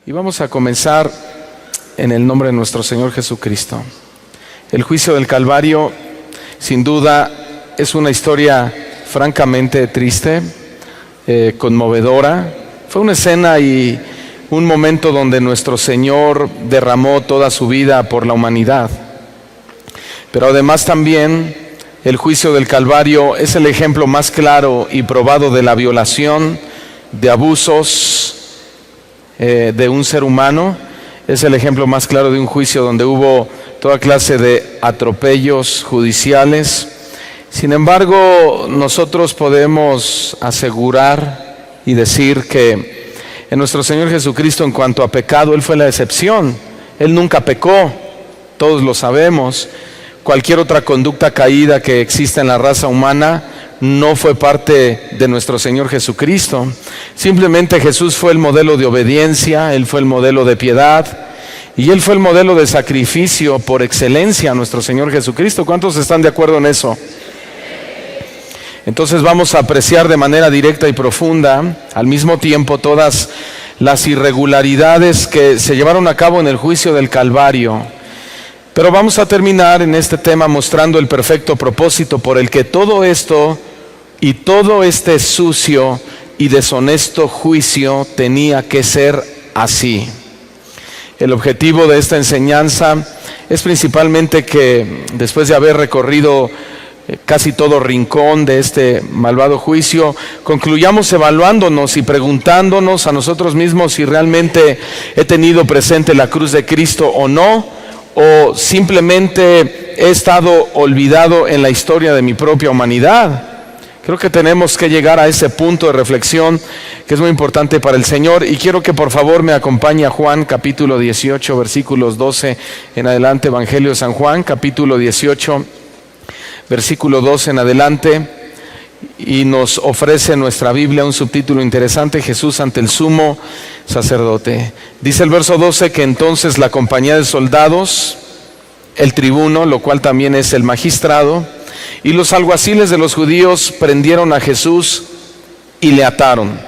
Y vamos a comenzar en el nombre de nuestro Señor Jesucristo. El juicio del Calvario, sin duda, es una historia francamente triste, conmovedora. Fue una escena y un momento donde nuestro Señor derramó toda su vida por la humanidad. Pero además también el juicio del Calvario es el ejemplo más claro y probado de la violación, de abusos de un ser humano. Es el ejemplo más claro de un juicio donde hubo toda clase de atropellos judiciales. Sin embargo, nosotros podemos asegurar y decir que en nuestro Señor Jesucristo, en cuanto a pecado, Él fue la excepción. Él nunca pecó, todos lo sabemos. Cualquier otra conducta caída que exista en la raza humana no fue parte de nuestro Señor Jesucristo. Simplemente Jesús fue el modelo de obediencia, Él fue el modelo de piedad y Él fue el modelo de sacrificio por excelencia, nuestro Señor Jesucristo. ¿Cuántos están de acuerdo en eso? Entonces vamos a apreciar de manera directa y profunda al mismo tiempo todas las irregularidades que se llevaron a cabo en el juicio del Calvario. Pero vamos a terminar en este tema mostrando el perfecto propósito por el que todo esto y todo este sucio y deshonesto juicio tenía que ser así. El objetivo de esta enseñanza es principalmente que después de haber recorrido casi todo rincón de este malvado juicio, concluyamos evaluándonos y preguntándonos a nosotros mismos si realmente he tenido presente la cruz de Cristo o no, o simplemente he estado olvidado en la historia de mi propia humanidad. Creo que tenemos que llegar a ese punto de reflexión que es muy importante para el Señor, y quiero que por favor me acompañe a Juan capítulo 18 versículos 12 en adelante. Evangelio de San Juan capítulo 18 versículo 12 en adelante, y nos ofrece nuestra Biblia un subtítulo interesante: Jesús ante el sumo sacerdote. Dice el verso 12 que entonces la compañía de soldados, el tribuno, lo cual también es el magistrado, y los alguaciles de los judíos prendieron a Jesús y le ataron.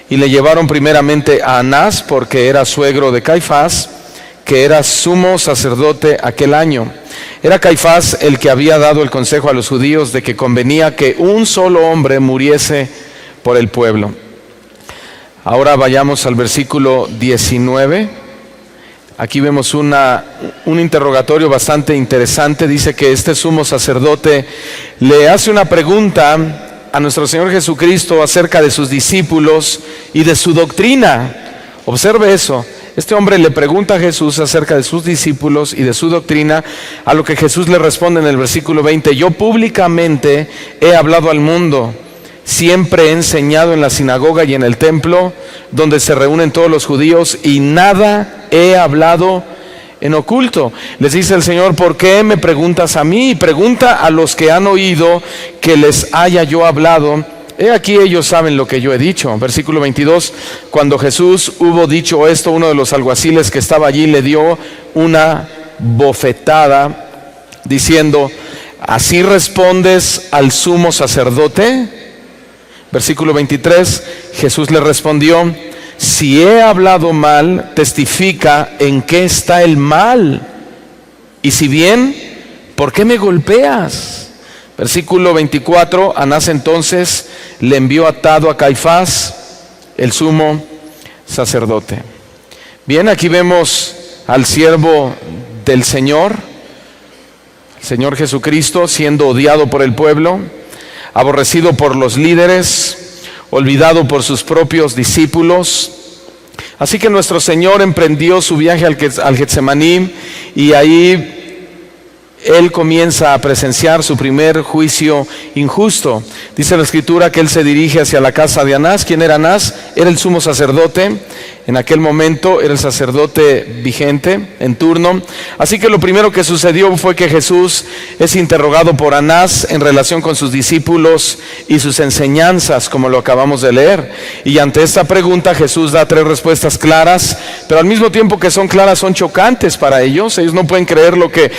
Y le llevaron primeramente a Anás, porque era suegro de Caifás, que era sumo sacerdote aquel año. Era Caifás el que había dado el consejo a los judíos de que convenía que un solo hombre muriese por el pueblo. Ahora vayamos al versículo 19. Aquí vemos un interrogatorio bastante interesante. Dice que este sumo sacerdote le hace una pregunta a nuestro Señor Jesucristo acerca de sus discípulos y de su doctrina. Observe eso. Este hombre le pregunta a Jesús acerca de sus discípulos y de su doctrina, a lo que Jesús le responde en el versículo 20: yo públicamente he hablado al mundo, siempre he enseñado en la sinagoga y en el templo, donde se reúnen todos los judíos, y nada he hablado en oculto. Les dice el Señor: ¿por qué me preguntas a mí? Pregunta a los que han oído que les haya yo hablado. He aquí, ellos saben lo que yo he dicho. Versículo 22, cuando Jesús hubo dicho esto, uno de los alguaciles que estaba allí le dio una bofetada, diciendo: ¿así respondes al sumo sacerdote? Versículo 23, Jesús le respondió: si he hablado mal, testifica en qué está el mal, y si bien, ¿por qué me golpeas? Versículo 24, Anás entonces le envió atado a Caifás, el sumo sacerdote. Bien, aquí vemos al siervo del Señor, el Señor Jesucristo, siendo odiado por el pueblo, aborrecido por los líderes, olvidado por sus propios discípulos. Así que nuestro Señor emprendió su viaje al Getsemaní, y ahí Él comienza a presenciar su primer juicio injusto. Dice la Escritura que Él se dirige hacia la casa de Anás. ¿Quién era Anás? Era el sumo sacerdote. En aquel momento era el sacerdote vigente en turno. Así que lo primero que sucedió fue que Jesús es interrogado por Anás en relación con sus discípulos y sus enseñanzas, como lo acabamos de leer. Y ante esta pregunta Jesús da tres respuestas claras, pero al mismo tiempo que son claras, son chocantes para ellos. Ellos no pueden creer lo que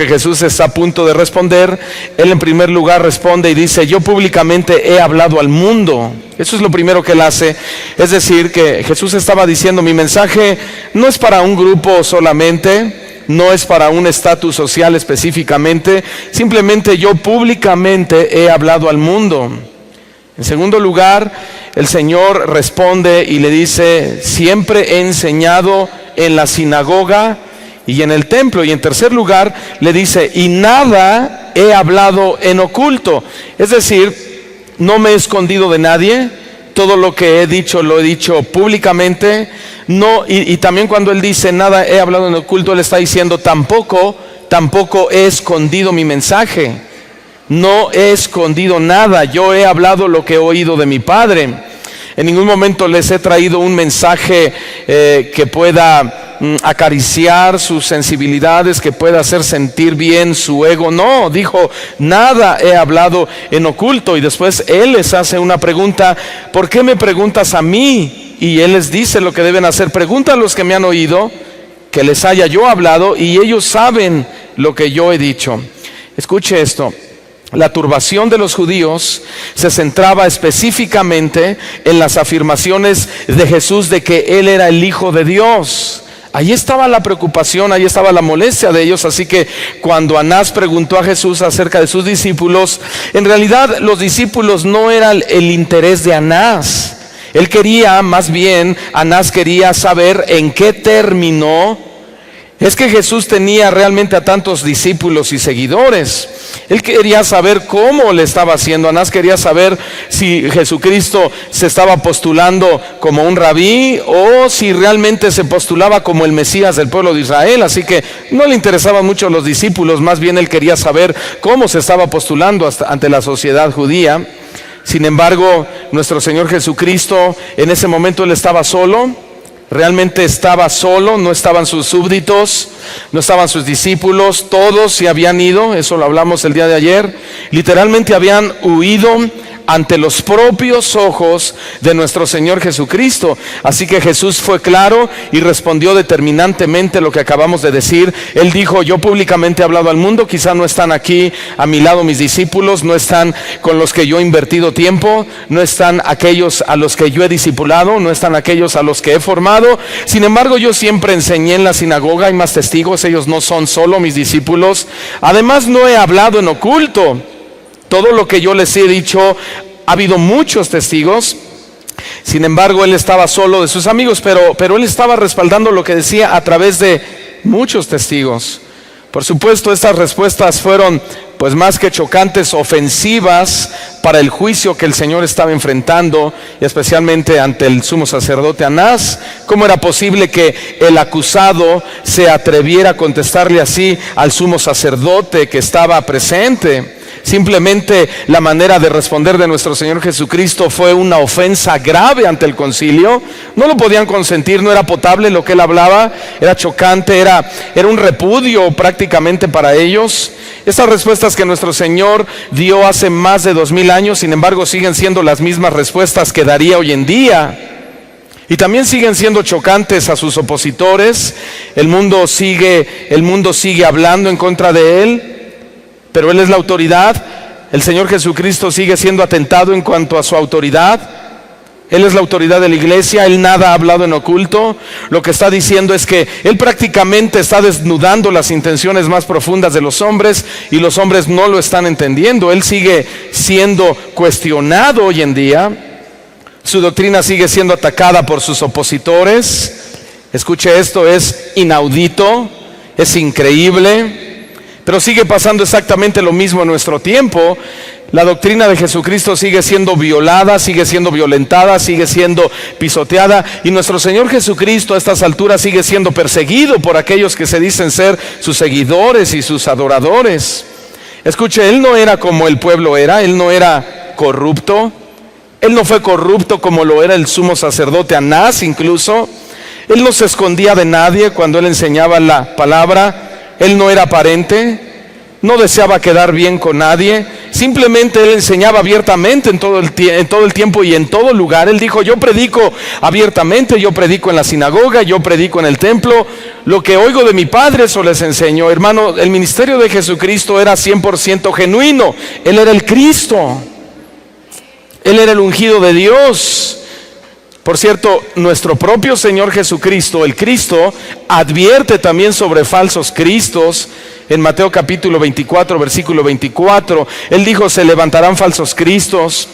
Jesús está a punto de responder. Él en primer lugar responde y dice: yo públicamente he hablado al mundo. Eso es lo primero que él hace. Es decir, que Jesús estaba diciendo, mi mensaje no es para un grupo solamente, no es para un estatus social específicamente, simplemente yo públicamente he hablado al mundo. En segundo lugar, el Señor responde y le dice, siempre he enseñado en la sinagoga y en el templo. Y en tercer lugar, le dice, y nada he hablado en oculto. Es decir, no me he escondido de nadie, todo lo que he dicho lo he dicho públicamente. No, y también cuando él dice nada he hablado en oculto, él está diciendo tampoco he escondido mi mensaje. No he escondido nada, yo he hablado lo que he oído de mi Padre. En ningún momento les he traído un mensaje que pueda acariciar sus sensibilidades, que pueda hacer sentir bien su ego. No, dijo, nada he hablado en oculto. Y después él les hace una pregunta, ¿por qué me preguntas a mí? Y él les dice lo que deben hacer, pregunta a los que me han oído, que les haya yo hablado, y ellos saben lo que yo he dicho. Escuche esto. La turbación de los judíos se centraba específicamente en las afirmaciones de Jesús de que Él era el Hijo de Dios. Ahí estaba la preocupación, ahí estaba la molestia de ellos. Así que cuando Anás preguntó a Jesús acerca de sus discípulos, en realidad los discípulos no eran el interés de Anás. Él quería, más bien, Anás quería saber en qué término es que Jesús tenía realmente a tantos discípulos y seguidores. Él quería saber cómo le estaba haciendo. Anás quería saber si Jesucristo se estaba postulando como un rabí o si realmente se postulaba como el Mesías del pueblo de Israel. Así que no le interesaban mucho los discípulos, más bien él quería saber cómo se estaba postulando ante la sociedad judía. Sin embargo, nuestro Señor Jesucristo, en ese momento él estaba solo. Realmente estaba solo, no estaban sus súbditos, no estaban sus discípulos, todos se habían ido, eso lo hablamos el día de ayer, literalmente habían huido ante los propios ojos de nuestro Señor Jesucristo. Así que Jesús fue claro y respondió determinantemente lo que acabamos de decir. Él dijo, yo públicamente he hablado al mundo, quizá no están aquí a mi lado mis discípulos, no están con los que yo he invertido tiempo, no están aquellos a los que yo he discipulado, no están aquellos a los que he formado. Sin embargo, yo siempre enseñé en la sinagoga, hay más testigos, ellos no son solo mis discípulos. Además, no he hablado en oculto. Todo lo que yo les he dicho, ha habido muchos testigos. Sin embargo, él estaba solo de sus amigos, pero él estaba respaldando lo que decía a través de muchos testigos. Por supuesto, estas respuestas fueron pues más que chocantes, ofensivas para el juicio que el Señor estaba enfrentando, y especialmente ante el sumo sacerdote Anás. ¿Cómo era posible que el acusado se atreviera a contestarle así al sumo sacerdote que estaba presente? Simplemente la manera de responder de nuestro Señor Jesucristo fue una ofensa grave ante el concilio. No lo podían consentir, no era potable lo que él hablaba, era chocante, era un repudio prácticamente para ellos. Estas respuestas que nuestro Señor dio hace más de 2000 años, sin embargo, siguen siendo las mismas respuestas que daría hoy en día. Y también siguen siendo chocantes a sus opositores. El mundo sigue hablando en contra de él. Pero Él es la autoridad. El Señor Jesucristo sigue siendo atentado en cuanto a su autoridad. Él es la autoridad de la iglesia. Él nada ha hablado en oculto. Lo que está diciendo es que Él prácticamente está desnudando las intenciones más profundas de los hombres, y los hombres no lo están entendiendo. Él sigue siendo cuestionado hoy en día. Su doctrina sigue siendo atacada por sus opositores. Escuche esto, es inaudito, es increíble. Pero sigue pasando exactamente lo mismo en nuestro tiempo. La doctrina de Jesucristo sigue siendo violada, sigue siendo violentada, sigue siendo pisoteada. Y nuestro Señor Jesucristo a estas alturas sigue siendo perseguido por aquellos que se dicen ser sus seguidores y sus adoradores. Escuche, Él no era como el pueblo era, Él no era corrupto. Él no fue corrupto como lo era el sumo sacerdote Anás incluso. Él no se escondía de nadie cuando Él enseñaba la palabra. Él no era aparente, no deseaba quedar bien con nadie, simplemente Él enseñaba abiertamente en todo el tiempo y en todo lugar. Él dijo, yo predico abiertamente, yo predico en la sinagoga, yo predico en el templo, lo que oigo de mi Padre eso les enseño. Hermano, el ministerio de Jesucristo era 100% genuino, Él era el Cristo. Él era el ungido de Dios. Por cierto, nuestro propio Señor Jesucristo, el Cristo, advierte también sobre falsos cristos. En Mateo capítulo 24, versículo 24, Él dijo: se levantarán falsos cristos,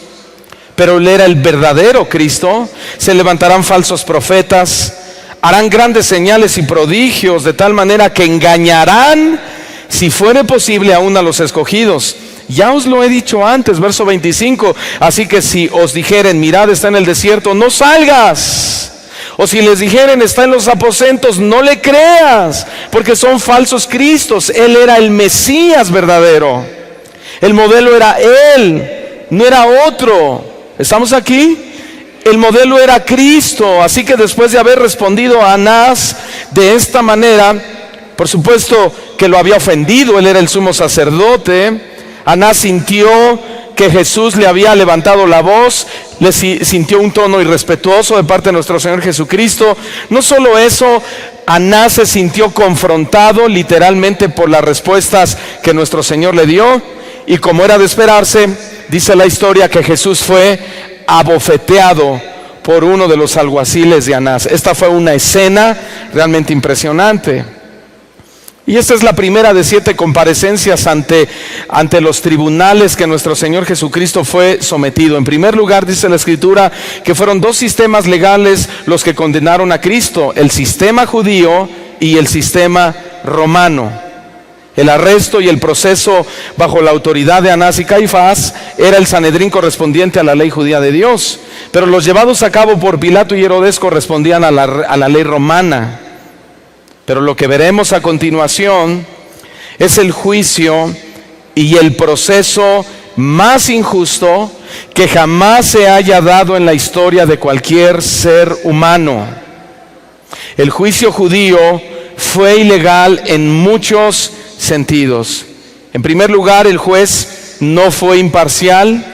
pero Él era el verdadero Cristo. Se levantarán falsos profetas, harán grandes señales y prodigios, de tal manera que engañarán, si fuere posible, aún a los escogidos. Ya os lo he dicho antes, verso 25, así que si os dijeren: mirad, está en el desierto, no salgas. O si les dijeren: está en los aposentos, no le creas, porque son falsos cristos. Él era el Mesías verdadero. El modelo era Él, no era otro. ¿Estamos aquí? El modelo era Cristo. Así que después de haber respondido a Anás de esta manera, por supuesto que lo había ofendido, él era el sumo sacerdote. Anás sintió que Jesús le había levantado la voz, sintió un tono irrespetuoso de parte de nuestro Señor Jesucristo. No solo eso, Anás se sintió confrontado literalmente por las respuestas que nuestro Señor le dio, y como era de esperarse, dice la historia que Jesús fue abofeteado por uno de los alguaciles de Anás. Esta fue una escena realmente impresionante. Y esta es la primera de 7 comparecencias ante los tribunales que nuestro Señor Jesucristo fue sometido. En primer lugar, dice la Escritura que fueron 2 sistemas legales los que condenaron a Cristo: el sistema judío y el sistema romano. El arresto y el proceso bajo la autoridad de Anás y Caifás era el Sanedrín correspondiente a la ley judía de Dios, pero los llevados a cabo por Pilato y Herodes correspondían a la ley romana. Pero lo que veremos a continuación es el juicio y el proceso más injusto que jamás se haya dado en la historia de cualquier ser humano. El juicio judío fue ilegal en muchos sentidos. En primer lugar, el juez no fue imparcial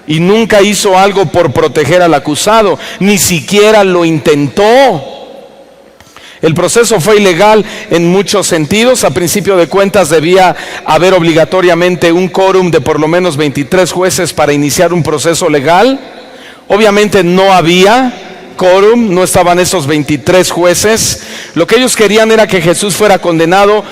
y nunca hizo algo por proteger al acusado, ni siquiera lo intentó. El proceso fue ilegal en muchos sentidos. A principio de cuentas debía haber obligatoriamente un quórum de por lo menos 23 jueces para iniciar un proceso legal. Obviamente no había quórum, no estaban esos 23 jueces. Lo que ellos querían era que Jesús fuera condenado.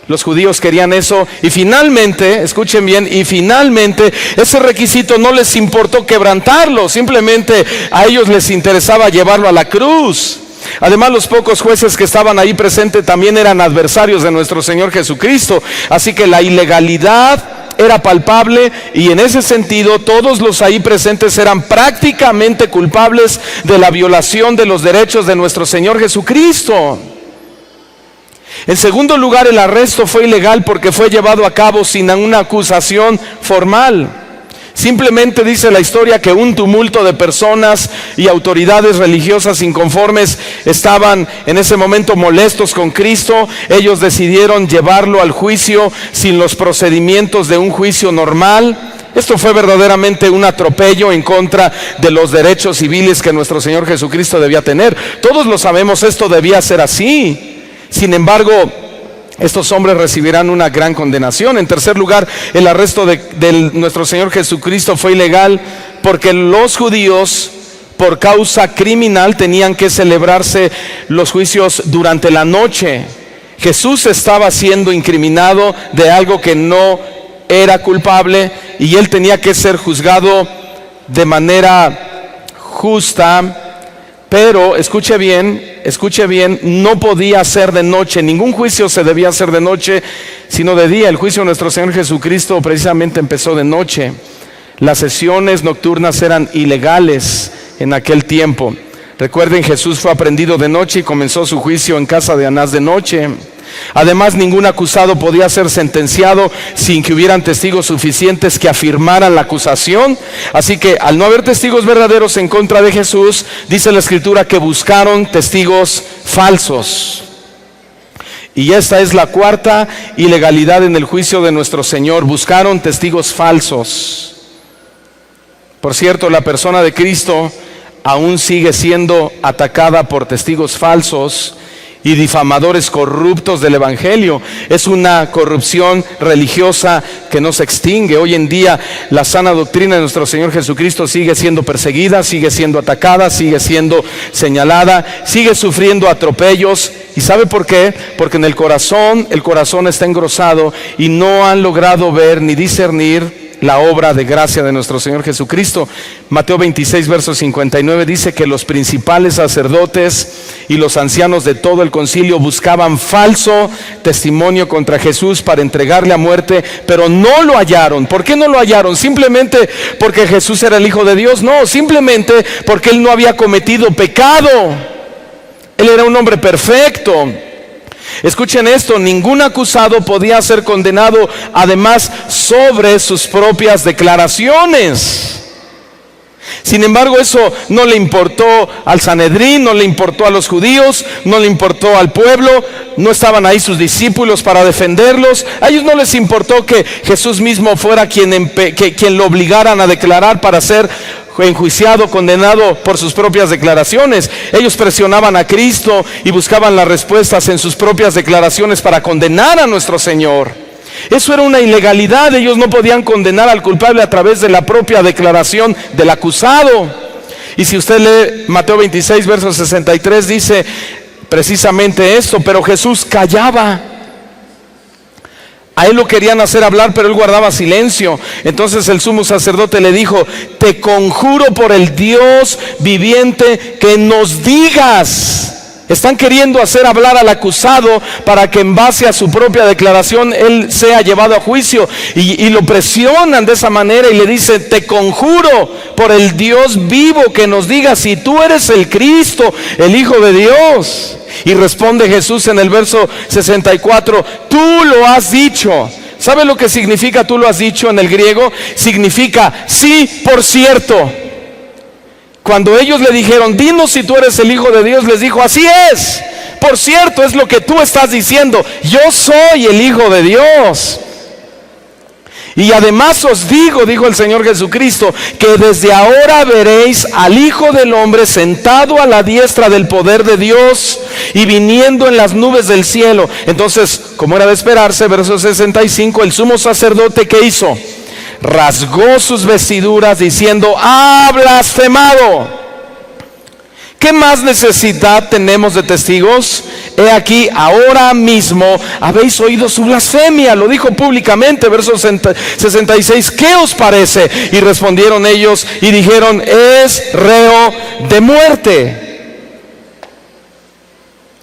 Los judíos querían eso, y finalmente, escuchen bien, ese requisito no les importó quebrantarlo. Simplemente a ellos les interesaba llevarlo a la cruz. Además, los pocos jueces que estaban ahí presentes también eran adversarios de nuestro Señor Jesucristo. Así que la ilegalidad era palpable, y en ese sentido todos los ahí presentes eran prácticamente culpables de la violación de los derechos de nuestro Señor Jesucristo. En segundo lugar, el arresto fue ilegal porque fue llevado a cabo sin una acusación formal. Simplemente dice la historia que un tumulto de personas y autoridades religiosas inconformes estaban en ese momento molestos con Cristo. Ellos decidieron llevarlo al juicio sin los procedimientos de un juicio normal. Esto fue verdaderamente un atropello en contra de los derechos civiles que nuestro Señor Jesucristo debía tener. Todos lo sabemos, esto debía ser así. Sin embargo, estos hombres recibirán una gran condenación. En tercer lugar, el arresto de nuestro Señor Jesucristo fue ilegal porque los judíos, por causa criminal, tenían que celebrarse los juicios durante la noche. Jesús estaba siendo incriminado de algo que no era culpable, y él tenía que ser juzgado de manera justa. Pero escuche bien, no podía ser de noche. Ningún juicio se debía hacer de noche, sino de día. El juicio de nuestro Señor Jesucristo precisamente empezó de noche. Las sesiones nocturnas eran ilegales en aquel tiempo. Recuerden, Jesús fue aprehendido de noche y comenzó su juicio en casa de Anás de noche. Además, ningún acusado podía ser sentenciado sin que hubieran testigos suficientes que afirmaran la acusación. Así que, al no haber testigos verdaderos en contra de Jesús, dice la Escritura que buscaron testigos falsos. Y esta es la cuarta ilegalidad en el juicio de nuestro Señor: buscaron testigos falsos. Por cierto, la persona de Cristo aún sigue siendo atacada por testigos falsos, y difamadores corruptos del Evangelio. Es una corrupción religiosa que no se extingue. Hoy en día la sana doctrina de nuestro Señor Jesucristo sigue siendo perseguida, sigue siendo atacada, sigue siendo señalada, sigue sufriendo atropellos. ¿Y sabe por qué? Porque en el corazón está engrosado y no han logrado ver ni discernir la obra de gracia de nuestro Señor Jesucristo. Mateo 26, verso 59 dice que los principales sacerdotes y los ancianos de todo el concilio buscaban falso testimonio contra Jesús para entregarle a muerte, pero no lo hallaron. ¿Por qué no lo hallaron? ¿Simplemente porque Jesús era el Hijo de Dios? No, simplemente porque Él no había cometido pecado. Él era un hombre perfecto. Escuchen esto, ningún acusado podía ser condenado además sobre sus propias declaraciones. Sin embargo, eso no le importó al Sanedrín, no le importó a los judíos, no le importó al pueblo, no estaban ahí sus discípulos para defenderlos. A ellos no les importó que Jesús mismo fuera quien lo obligaran a declarar para ser enjuiciado, condenado por sus propias declaraciones. Ellos presionaban a Cristo y buscaban las respuestas en sus propias declaraciones para condenar a nuestro Señor. Eso era una ilegalidad. Ellos no podían condenar al culpable a través de la propia declaración del acusado. Y si usted lee Mateo 26, verso 63, dice precisamente esto, pero Jesús callaba. A él lo querían hacer hablar, pero él guardaba silencio. Entonces el sumo sacerdote le dijo: te conjuro por el Dios viviente que nos digas. Están queriendo hacer hablar al acusado para que en base a su propia declaración él sea llevado a juicio. Y lo presionan de esa manera y le dicen: te conjuro por el Dios vivo que nos digas si tú eres el Cristo, el Hijo de Dios. Y responde Jesús en el verso 64: tú lo has dicho. ¿Sabe lo que significa tú lo has dicho en el griego? Significa sí, por cierto. Cuando ellos le dijeron: dinos si tú eres el Hijo de Dios, les dijo: así es, por cierto, es lo que tú estás diciendo, yo soy el Hijo de Dios. Y además os digo, dijo el Señor Jesucristo, que desde ahora veréis al Hijo del Hombre sentado a la diestra del poder de Dios y viniendo en las nubes del cielo. Entonces, como era de esperarse, verso 65, el sumo sacerdote, ¿qué hizo? Rasgó sus vestiduras diciendo: ha blasfemado. ¿Qué más necesidad tenemos de testigos? He aquí, ahora mismo habéis oído su blasfemia. Lo dijo públicamente, verso 66. ¿Qué os parece? Y respondieron ellos y dijeron: es reo de muerte.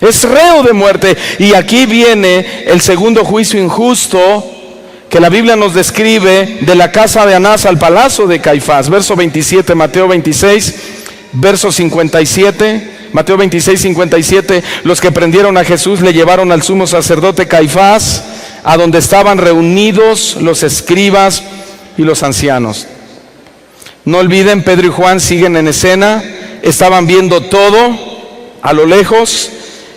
Es reo de muerte. Y aquí viene el segundo juicio injusto que la Biblia nos describe, de la casa de Anás al palacio de Caifás. Verso 27, Mateo 26, verso 57. Mateo 26, 57. Los que prendieron a Jesús le llevaron al sumo sacerdote Caifás, a donde estaban reunidos los escribas y los ancianos. No olviden, Pedro y Juan siguen en escena. Estaban viendo todo a lo lejos.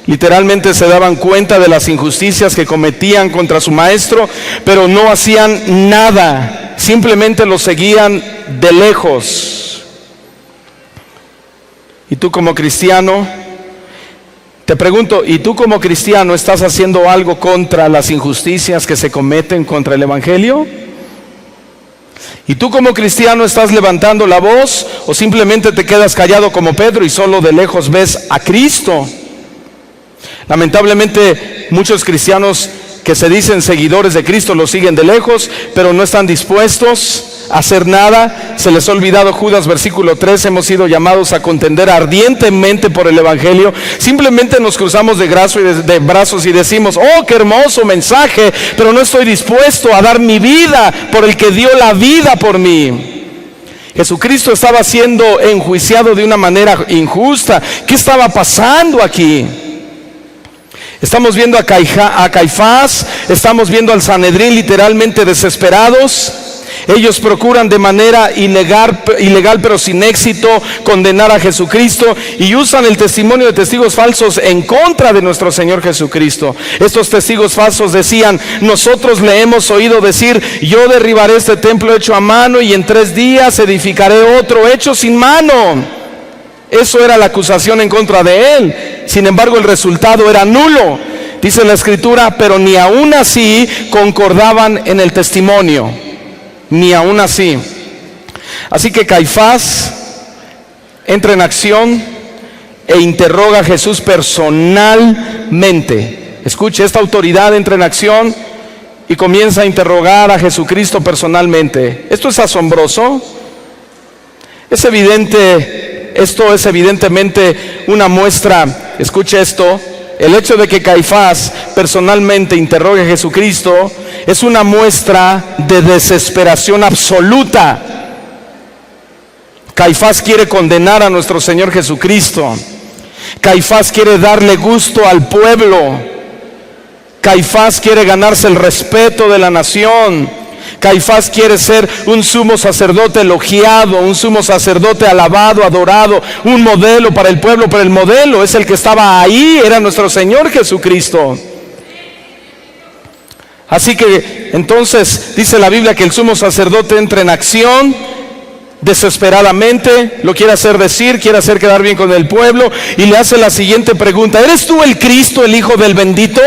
Literalmente se daban cuenta de las injusticias que cometían contra su maestro, pero no hacían nada, simplemente lo seguían de lejos. Y tú como cristiano, te pregunto, ¿y tú como cristiano estás haciendo algo contra las injusticias que se cometen contra el Evangelio? ¿Y tú como cristiano estás levantando la voz o simplemente te quedas callado como Pedro y solo de lejos ves a Cristo? Lamentablemente muchos cristianos que se dicen seguidores de Cristo lo siguen de lejos, pero no están dispuestos a hacer nada. Se les ha olvidado Judas, versículo 3, hemos sido llamados a contender ardientemente por el Evangelio. Simplemente nos cruzamos de brazos y decimos: oh, qué hermoso mensaje, pero no estoy dispuesto a dar mi vida por el que dio la vida por mí. Jesucristo estaba siendo enjuiciado de una manera injusta. ¿Qué estaba pasando aquí? Estamos viendo a Caifás, estamos viendo al Sanedrín literalmente desesperados. Ellos procuran de manera ilegal pero sin éxito condenar a Jesucristo y usan el testimonio de testigos falsos en contra de nuestro Señor Jesucristo. Estos testigos falsos decían: nosotros le hemos oído decir: yo derribaré este templo hecho a mano y en 3 días edificaré otro hecho sin mano. Eso era la acusación en contra de él. Sin embargo, el resultado era nulo. Dice la Escritura, pero ni aún así concordaban en el testimonio. Ni aún así. Así que Caifás entra en acción e interroga a Jesús personalmente. Escuche, esta autoridad entra en acción y comienza a interrogar a Jesucristo personalmente. Esto es asombroso. Esto es evidentemente una muestra. Escuche esto. El hecho de que Caifás personalmente interrogue a Jesucristo es una muestra de desesperación absoluta. Caifás quiere condenar a nuestro Señor Jesucristo. Caifás quiere darle gusto al pueblo. Caifás quiere ganarse el respeto de la nación. Caifás quiere ser un sumo sacerdote elogiado, un sumo sacerdote alabado, adorado, un modelo para el pueblo, pero el modelo es el que estaba ahí, era nuestro Señor Jesucristo. Así que entonces dice la Biblia que el sumo sacerdote entra en acción desesperadamente, lo quiere hacer decir, quiere hacer quedar bien con el pueblo y le hace la siguiente pregunta: ¿eres tú el Cristo, el Hijo del bendito?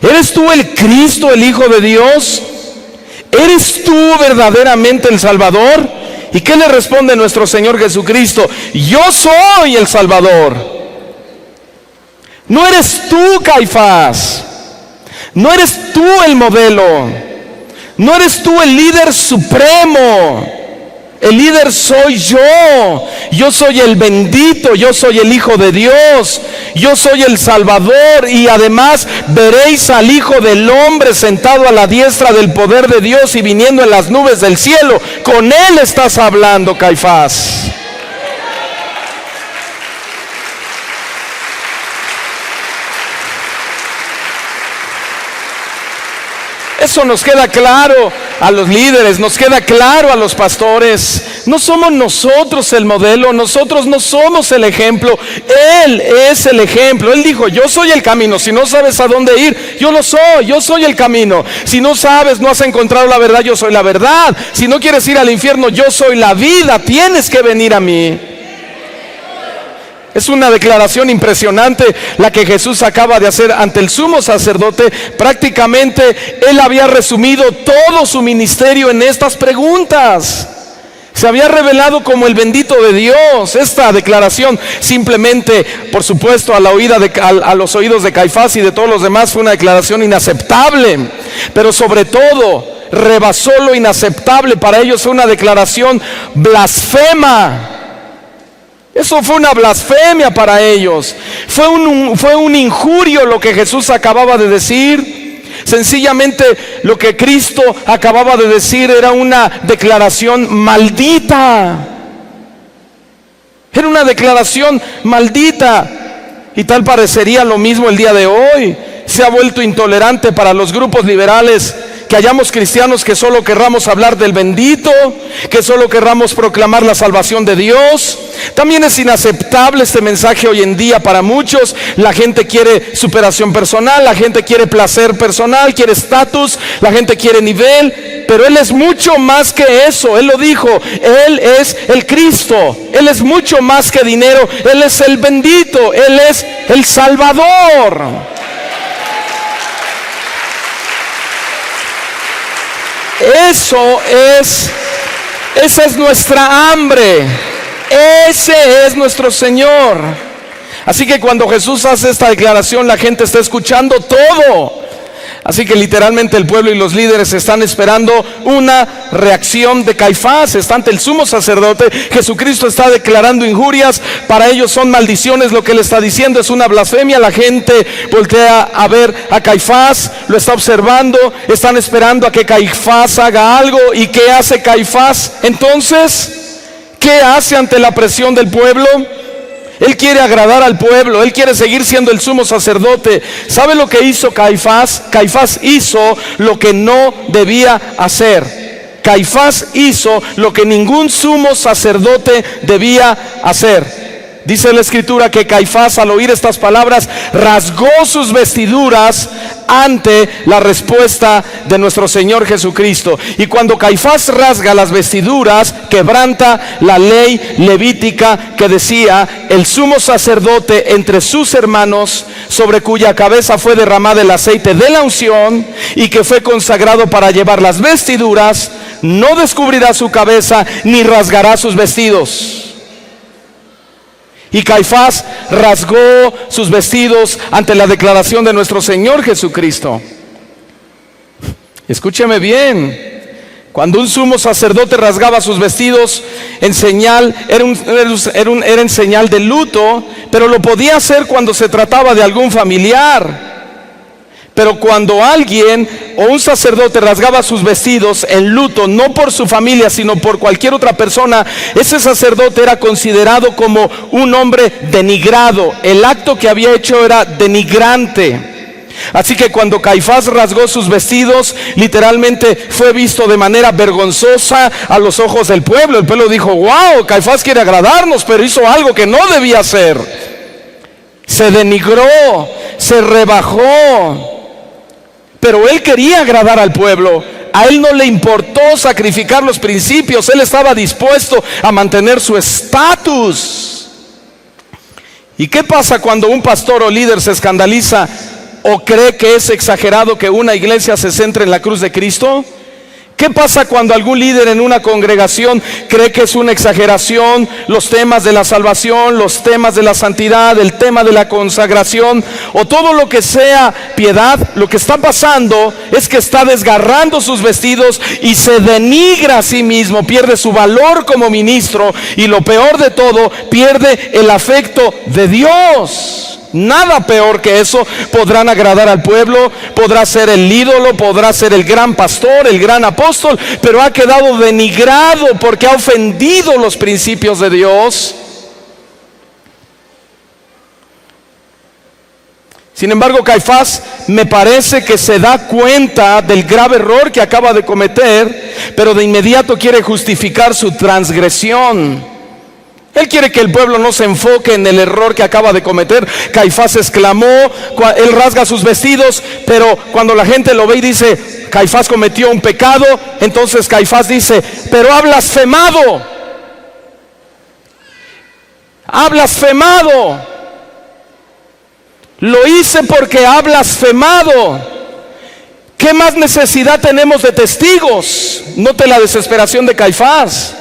¿Eres tú el Cristo, el Hijo de Dios? ¿Eres tú verdaderamente el Salvador? ¿Y qué le responde nuestro Señor Jesucristo? Yo soy el Salvador. No eres tú, Caifás. No eres tú el modelo. No eres tú el líder supremo. El líder soy yo. Yo soy el bendito, yo soy el Hijo de Dios, yo soy el Salvador. Y además veréis al Hijo del Hombre sentado a la diestra del poder de Dios y viniendo en las nubes del cielo. Con Él estás hablando, Caifás. Eso nos queda claro a los líderes, nos queda claro a los pastores. No somos nosotros el modelo, nosotros no somos el ejemplo. Él es el ejemplo. Él dijo: yo soy el camino. Si no sabes a dónde ir, yo lo soy, yo soy el camino. Si no sabes, no has encontrado la verdad, yo soy la verdad. Si no quieres ir al infierno, yo soy la vida. Tienes que venir a mí. Es una declaración impresionante la que Jesús acaba de hacer ante el sumo sacerdote. Prácticamente Él había resumido todo su ministerio en estas preguntas. Se había revelado como el bendito de Dios. Esta declaración simplemente, por supuesto, a los oídos de Caifás y de todos los demás, fue una declaración inaceptable. Pero sobre todo, rebasó lo inaceptable. Para ellos fue una declaración blasfema. Eso fue una blasfemia para ellos. Fue un injurio lo que Jesús acababa de decir. Sencillamente lo que Cristo acababa de decir era una declaración maldita. Era una declaración maldita. Y tal parecería lo mismo el día de hoy. Se ha vuelto intolerante para los grupos liberales que hayamos cristianos que solo querramos hablar del bendito, que solo querramos proclamar la salvación de Dios. También es inaceptable este mensaje hoy en día para muchos. La gente quiere superación personal, la gente quiere placer personal, quiere estatus, la gente quiere nivel. Pero Él es mucho más que eso. Él lo dijo, Él es el Cristo. Él es mucho más que dinero. Él es el bendito, Él es el Salvador. Esa es nuestra hambre. Ese es nuestro Señor. Así que cuando Jesús hace esta declaración, la gente está escuchando todo. Así que literalmente el pueblo y los líderes están esperando una reacción de Caifás. Está ante el sumo sacerdote. Jesucristo está declarando injurias. Para ellos son maldiciones. Lo que él está diciendo es una blasfemia. La gente voltea a ver a Caifás, lo está observando. Están esperando a que Caifás haga algo. ¿Y qué hace Caifás? Entonces, ¿qué hace ante la presión del pueblo? Él quiere agradar al pueblo, él quiere seguir siendo el sumo sacerdote. ¿Sabe lo que hizo Caifás? Caifás hizo lo que no debía hacer. Caifás hizo lo que ningún sumo sacerdote debía hacer. Dice la Escritura que Caifás, al oír estas palabras, rasgó sus vestiduras ante la respuesta de nuestro Señor Jesucristo. Y cuando Caifás rasga las vestiduras, quebranta la ley levítica que decía: el sumo sacerdote entre sus hermanos, sobre cuya cabeza fue derramado el aceite de la unción y que fue consagrado para llevar las vestiduras, no descubrirá su cabeza ni rasgará sus vestidos. Y Caifás rasgó sus vestidos ante la declaración de nuestro Señor Jesucristo. Escúcheme bien. Cuando un sumo sacerdote rasgaba sus vestidos en señal, era en señal de luto, pero lo podía hacer cuando se trataba de algún familiar. Pero cuando alguien o un sacerdote rasgaba sus vestidos en luto, no por su familia, sino por cualquier otra persona, ese sacerdote era considerado como un hombre denigrado. El acto que había hecho era denigrante. Así que cuando Caifás rasgó sus vestidos, literalmente fue visto de manera vergonzosa a los ojos del pueblo. El pueblo dijo: wow, Caifás quiere agradarnos, pero hizo algo que no debía hacer. Se denigró, se rebajó. Pero él quería agradar al pueblo. A él no le importó sacrificar los principios. Él estaba dispuesto a mantener su estatus. ¿Y qué pasa cuando un pastor o líder se escandaliza o cree que es exagerado que una iglesia se centre en la cruz de Cristo? ¿Qué pasa cuando algún líder en una congregación cree que es una exageración los temas de la salvación, los temas de la santidad, el tema de la consagración o todo lo que sea piedad? Lo que está pasando es que está desgarrando sus vestidos y se denigra a sí mismo, pierde su valor como ministro y lo peor de todo, pierde el afecto de Dios. Nada peor que eso. Podrán agradar al pueblo, podrá ser el ídolo, podrá ser el gran pastor, el gran apóstol, pero ha quedado denigrado porque ha ofendido los principios de Dios. Sin embargo, Caifás me parece que se da cuenta del grave error que acaba de cometer, pero de inmediato quiere justificar su transgresión. Él quiere que el pueblo no se enfoque en el error que acaba de cometer. Caifás exclamó, él rasga sus vestidos, pero cuando la gente lo ve y dice: Caifás cometió un pecado, entonces Caifás dice: pero ha blasfemado. Ha blasfemado. Lo hice porque ha blasfemado. ¿Qué más necesidad tenemos de testigos? Note la desesperación de Caifás.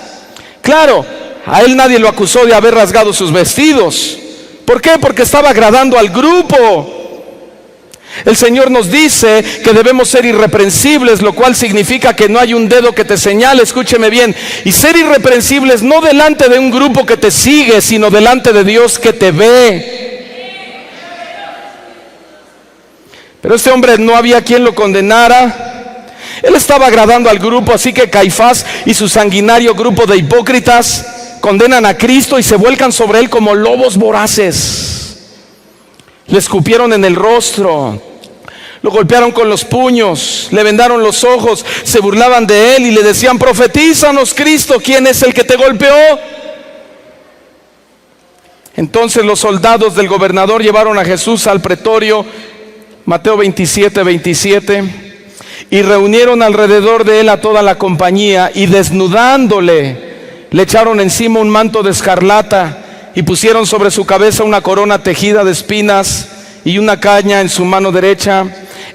Claro, a él nadie lo acusó de haber rasgado sus vestidos. ¿Por qué? Porque estaba agradando al grupo. El Señor nos dice que debemos ser irreprensibles, lo cual significa que no hay un dedo que te señale. Escúcheme bien. Y ser irreprensibles no delante de un grupo que te sigue, sino delante de Dios que te ve. Pero este hombre no había quien lo condenara. Él estaba agradando al grupo, así que Caifás y su sanguinario grupo de hipócritas condenan a Cristo y se vuelcan sobre él como lobos voraces. Le escupieron en el rostro, lo golpearon con los puños, le vendaron los ojos, se burlaban de él y le decían: profetízanos, Cristo, ¿quién es el que te golpeó? Entonces los soldados del gobernador llevaron a Jesús al pretorio, Mateo 27:27, y reunieron alrededor de él a toda la compañía, y desnudándole, le echaron encima un manto de escarlata y pusieron sobre su cabeza una corona tejida de espinas y una caña en su mano derecha.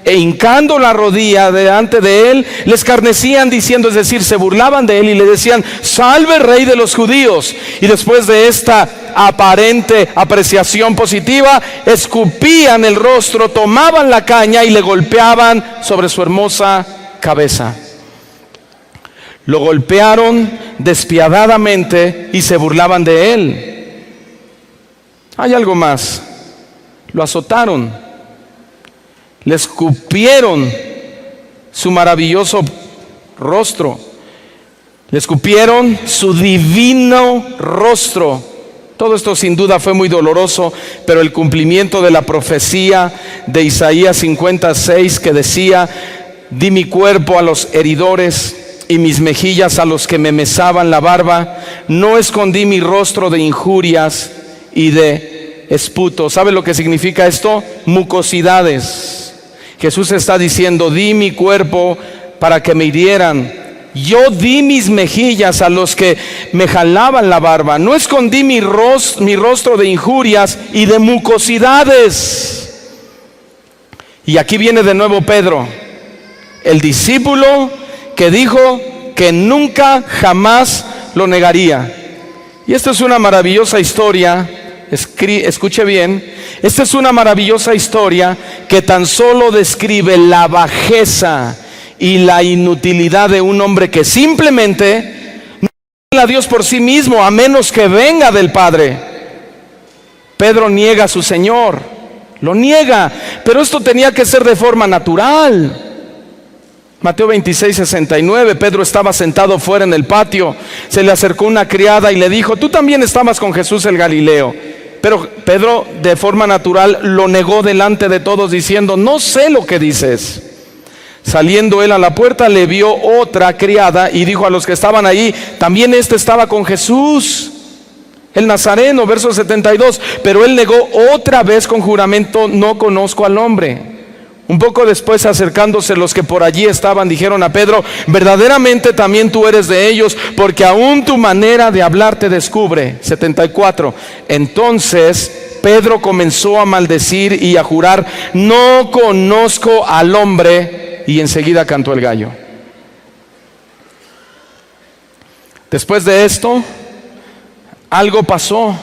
E hincando la rodilla delante de él, le escarnecían diciendo, es decir, se burlaban de él y le decían: salve, Rey de los judíos. Y después de esta aparente apreciación positiva, escupían el rostro, tomaban la caña y le golpeaban sobre su hermosa cabeza. Lo golpearon despiadadamente y se burlaban de él. Hay algo más. Lo azotaron. Le escupieron su maravilloso rostro. Le escupieron su divino rostro. Todo esto sin duda fue muy doloroso, pero el cumplimiento de la profecía de Isaías 56 que decía: di mi cuerpo a los heridores y mis mejillas a los que me mesaban la barba, no escondí mi rostro de injurias y de esputo. ¿Sabe lo que significa esto? Mucosidades. Jesús está diciendo: di mi cuerpo para que me hirieran. Yo di mis mejillas a los que me jalaban la barba. No escondí mi rostro de injurias y de mucosidades. Y aquí viene de nuevo Pedro, el discípulo que dijo que nunca jamás lo negaría. Y esta es una maravillosa historia. Escuche bien, esta es una maravillosa historia que tan solo describe la bajeza y la inutilidad de un hombre que simplemente no niega a Dios por sí mismo, a menos que venga del Padre. Pedro niega a su Señor, lo niega, pero esto tenía que ser de forma natural. Mateo 26, 69, Pedro estaba sentado fuera en el patio, se le acercó una criada y le dijo: tú también estabas con Jesús el Galileo. Pero Pedro de forma natural lo negó delante de todos, diciendo: no sé lo que dices. Saliendo él a la puerta, le vio otra criada y dijo a los que estaban ahí: también este estaba con Jesús el Nazareno. Verso 72, pero él negó otra vez con juramento: no conozco al hombre. Un poco después, acercándose los que por allí estaban, dijeron a Pedro: verdaderamente también tú eres de ellos, porque aún tu manera de hablar te descubre. 74, entonces Pedro comenzó a maldecir y a jurar: no conozco al hombre. Y enseguida cantó el gallo. Después de esto, algo pasó.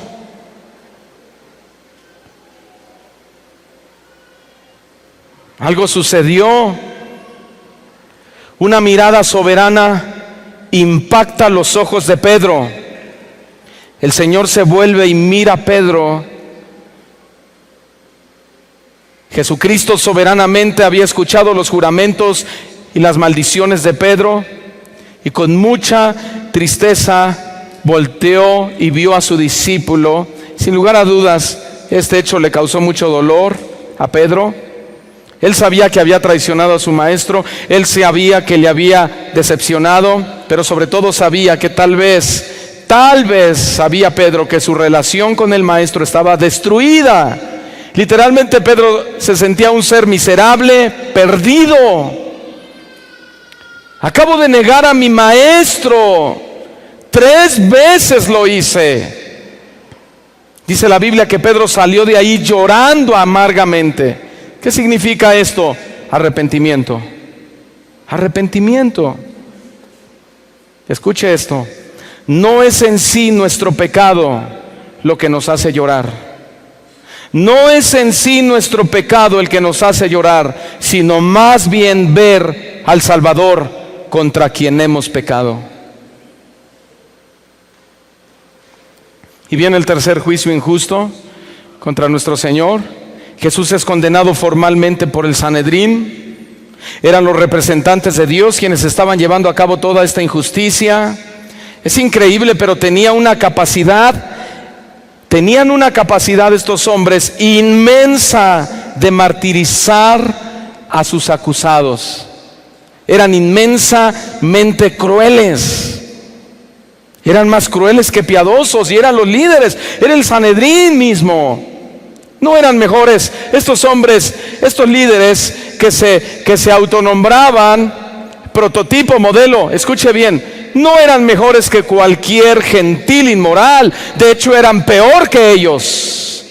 Algo sucedió. Una mirada soberana impacta los ojos de Pedro. El Señor se vuelve y mira a Pedro. Jesucristo soberanamente había escuchado los juramentos y las maldiciones de Pedro, y con mucha tristeza volteó y vio a su discípulo. Sin lugar a dudas, este hecho le causó mucho dolor a Pedro. Él sabía que había traicionado a su maestro, él sabía que le había decepcionado, pero sobre todo sabía que tal vez sabía Pedro que su relación con el maestro estaba destruida. Literalmente Pedro se sentía un ser miserable, perdido. Acabo de negar a mi maestro, 3 veces lo hice. Dice la Biblia que Pedro salió de ahí llorando amargamente. ¿Qué significa esto? Arrepentimiento. Arrepentimiento. Escuche esto. No es en sí nuestro pecado lo que nos hace llorar. No es en sí nuestro pecado el que nos hace llorar, sino más bien ver al Salvador contra quien hemos pecado. Y viene el tercer juicio injusto contra nuestro Señor. Jesús es condenado formalmente por el Sanedrín. Eran los representantes de Dios quienes estaban llevando a cabo toda esta injusticia. Es increíble, pero tenían una capacidad estos hombres inmensa de martirizar a sus acusados. Eran inmensamente crueles. Eran más crueles que piadosos, y eran los líderes, era el Sanedrín mismo. No eran mejores estos hombres, estos líderes que se autonombraban prototipo, modelo. Escuche bien, no eran mejores que cualquier gentil inmoral. De hecho, eran peor que ellos.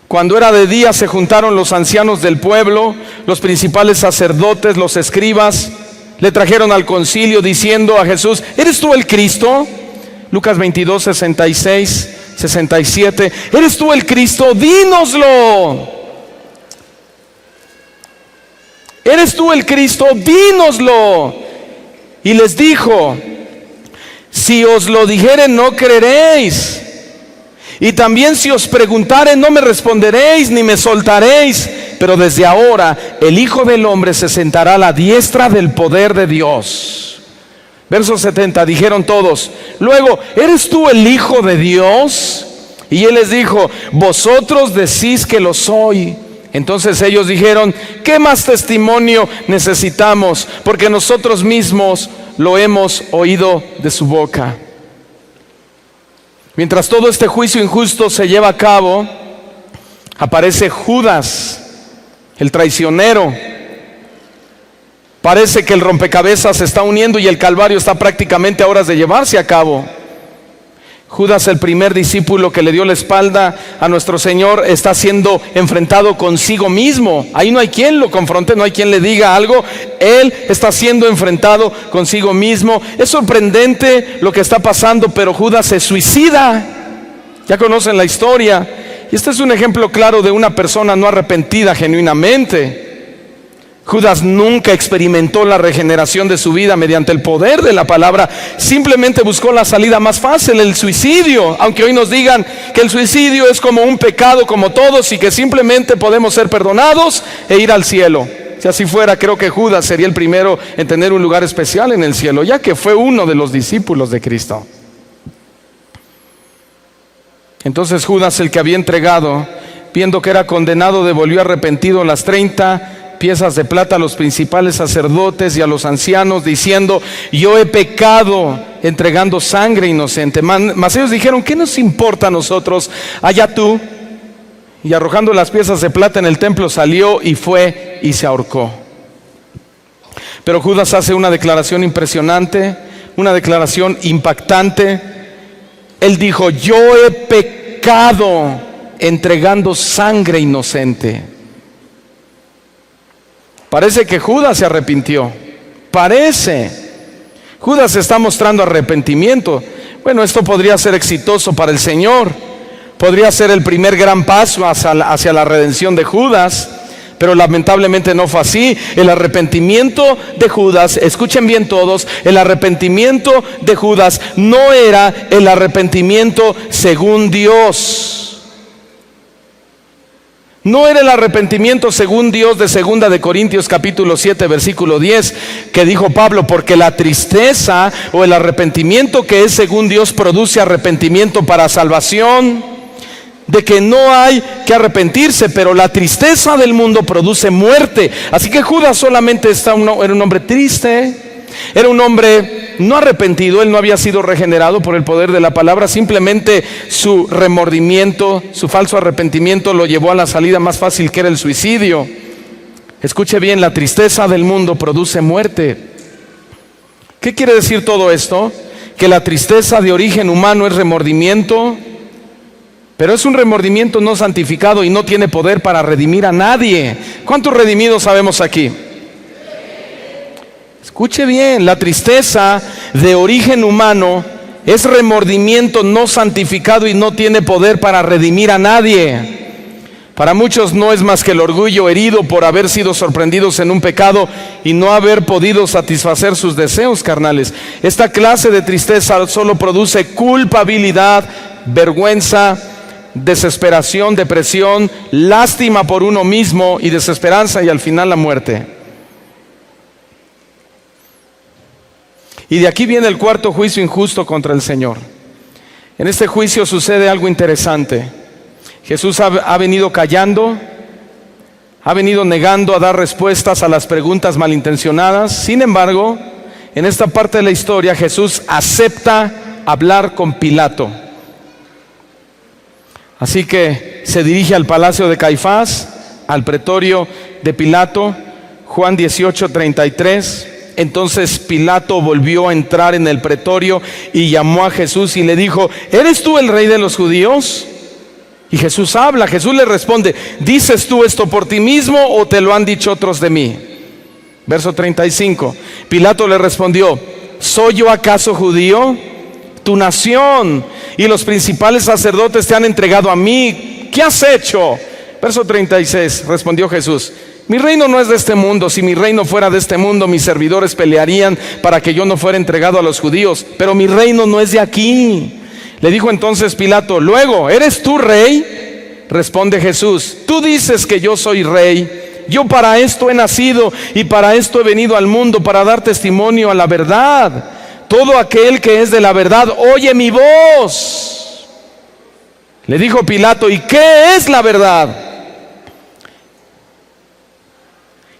Cuando era de día, se juntaron los ancianos del pueblo, los principales sacerdotes, los escribas. Le trajeron al concilio diciendo a Jesús: ¿eres tú el Cristo? Lucas 22, 66, 67. ¿Eres tú el Cristo? Dínoslo. ¿Eres tú el Cristo? Dínoslo. Y les dijo: si os lo dijeren, no creeréis. Y también si os preguntaren, no me responderéis, ni me soltaréis. Pero desde ahora el Hijo del Hombre se sentará a la diestra del poder de Dios. Verso 70, dijeron todos: luego, ¿eres tú el Hijo de Dios? Y él les dijo: vosotros decís que lo soy. Entonces ellos dijeron: ¿qué más testimonio necesitamos? Porque nosotros mismos lo hemos oído de su boca. Mientras todo este juicio injusto se lleva a cabo, Aparece Judas, el traicionero. Parece que el rompecabezas se está uniendo y el Calvario está prácticamente a horas de llevarse a cabo. Judas, el primer discípulo que le dio la espalda a nuestro Señor, está siendo enfrentado consigo mismo. Ahí no hay quien lo confronte, no hay quien le diga algo. Él está siendo enfrentado consigo mismo. Es sorprendente lo que está pasando, pero Judas se suicida. Ya conocen la historia. Y este es un ejemplo claro de una persona no arrepentida genuinamente. Judas nunca experimentó la regeneración de su vida mediante el poder de la palabra. Simplemente buscó la salida más fácil, el suicidio. Aunque hoy nos digan que el suicidio es como un pecado como todos y que simplemente podemos ser perdonados e ir al cielo. Si así fuera, creo que Judas sería el primero en tener un lugar especial en el cielo, ya que fue uno de los discípulos de Cristo. Entonces Judas, el que había entregado, viendo que era condenado, devolvió arrepentido las 30 piezas de plata a los principales sacerdotes y a los ancianos, diciendo: yo he pecado entregando sangre inocente. Mas ellos dijeron: ¿qué nos importa a nosotros? Allá tú. Y arrojando las piezas de plata en el templo, salió y fue y se ahorcó. Pero Judas hace una declaración impresionante, una declaración impactante. Él dijo: yo he pecado entregando sangre inocente. Parece que Judas se arrepintió. Parece. Judas está mostrando arrepentimiento. Bueno, esto podría ser exitoso para el Señor. Podría ser el primer gran paso hacia la redención de Judas. Pero lamentablemente no fue así. El arrepentimiento de Judas, escuchen bien todos, el arrepentimiento de Judas no era el arrepentimiento según Dios. No era el arrepentimiento según Dios de 2 de Corintios capítulo 7 versículo 10, que dijo Pablo: porque la tristeza o el arrepentimiento que es según Dios produce arrepentimiento para salvación, de que no hay que arrepentirse, pero la tristeza del mundo produce muerte. Así que Judas solamente era un hombre triste, era un hombre no arrepentido. Él no había sido regenerado por el poder de la palabra. Simplemente su remordimiento, su falso arrepentimiento lo llevó a la salida más fácil, que era el suicidio. Escuche bien: la tristeza del mundo produce muerte. ¿Qué quiere decir todo esto? Que la tristeza de origen humano es remordimiento, pero es un remordimiento no santificado y no tiene poder para redimir a nadie. ¿Cuántos redimidos sabemos aquí? Escuche bien: la tristeza de origen humano es remordimiento no santificado y no tiene poder para redimir a nadie. Para muchos no es más que el orgullo herido por haber sido sorprendidos en un pecado y no haber podido satisfacer sus deseos carnales. Esta clase de tristeza solo produce culpabilidad, vergüenza, desesperación, depresión, lástima por uno mismo y desesperanza, y al final la muerte. Y de aquí viene el cuarto juicio injusto contra el Señor. En este juicio sucede algo interesante. Jesús ha venido callando, ha venido negando a dar respuestas a las preguntas malintencionadas. Sin embargo, en esta parte de la historia, Jesús acepta hablar con Pilato. Así que se dirige al palacio de Caifás, al pretorio de Pilato. Juan 18:33. Entonces Pilato volvió a entrar en el pretorio y llamó a Jesús y le dijo: ¿eres tú el rey de los judíos? Y Jesús habla. Jesús le responde: ¿dices tú esto por ti mismo o te lo han dicho otros de mí? Verso 35. Pilato le respondió: ¿soy yo acaso judío? Tu nación y los principales sacerdotes te han entregado a mí. ¿Qué has hecho? Verso 36. Respondió Jesús: mi reino no es de este mundo. Si mi reino fuera de este mundo, mis servidores pelearían para que yo no fuera entregado a los judíos. Pero mi reino no es de aquí. Le dijo entonces Pilato: luego, ¿eres tú rey? Responde Jesús: tú dices que yo soy rey. Yo para esto he nacido y para esto he venido al mundo, para dar testimonio a la verdad. Todo aquel que es de la verdad oye mi voz. Le dijo Pilato: ¿y qué es la verdad?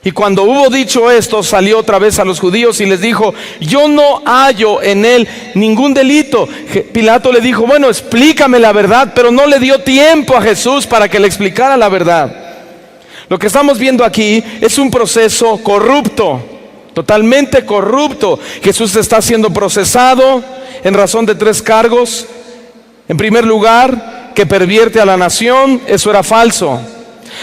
Y cuando hubo dicho esto, salió otra vez a los judíos y les dijo: yo no hallo en él ningún delito. Pilato le dijo: bueno, explícame la verdad, pero no le dio tiempo a Jesús para que le explicara la verdad. Lo que estamos viendo aquí es un proceso corrupto, totalmente corrupto. Jesús está siendo procesado en razón de 3 cargos. En primer lugar, que pervierte a la nación, eso era falso.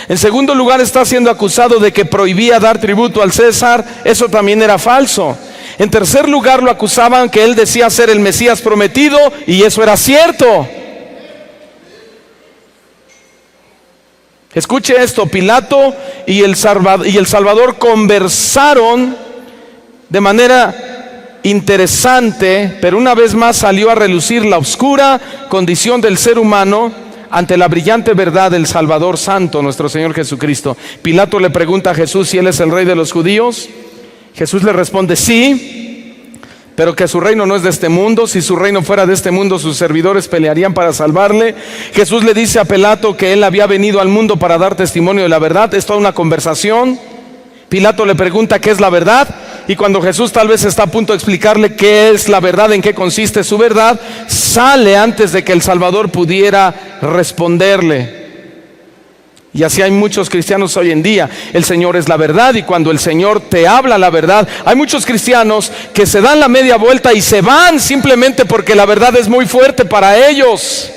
En segundo lugar, está siendo acusado de que prohibía dar tributo al César, eso también era falso. En tercer lugar, lo acusaban que él decía ser el Mesías prometido, y eso era cierto. Escuche esto: Pilato y el Salvador conversaron de manera interesante, pero una vez más salió a relucir la oscura condición del ser humano ante la brillante verdad del Salvador Santo, nuestro Señor Jesucristo. Pilato le pregunta a Jesús si Él es el Rey de los judíos. Jesús le responde: sí, pero que su reino no es de este mundo. Si su reino fuera de este mundo, sus servidores pelearían para salvarle. Jesús le dice a Pilato que Él había venido al mundo para dar testimonio de la verdad. Es toda una conversación. Pilato le pregunta qué es la verdad, y cuando Jesús tal vez está a punto de explicarle qué es la verdad, en qué consiste su verdad, sale antes de que el Salvador pudiera responderle. Y así hay muchos cristianos hoy en día. El Señor es la verdad, y cuando el Señor te habla la verdad, hay muchos cristianos que se dan la media vuelta y se van simplemente porque la verdad es muy fuerte para ellos.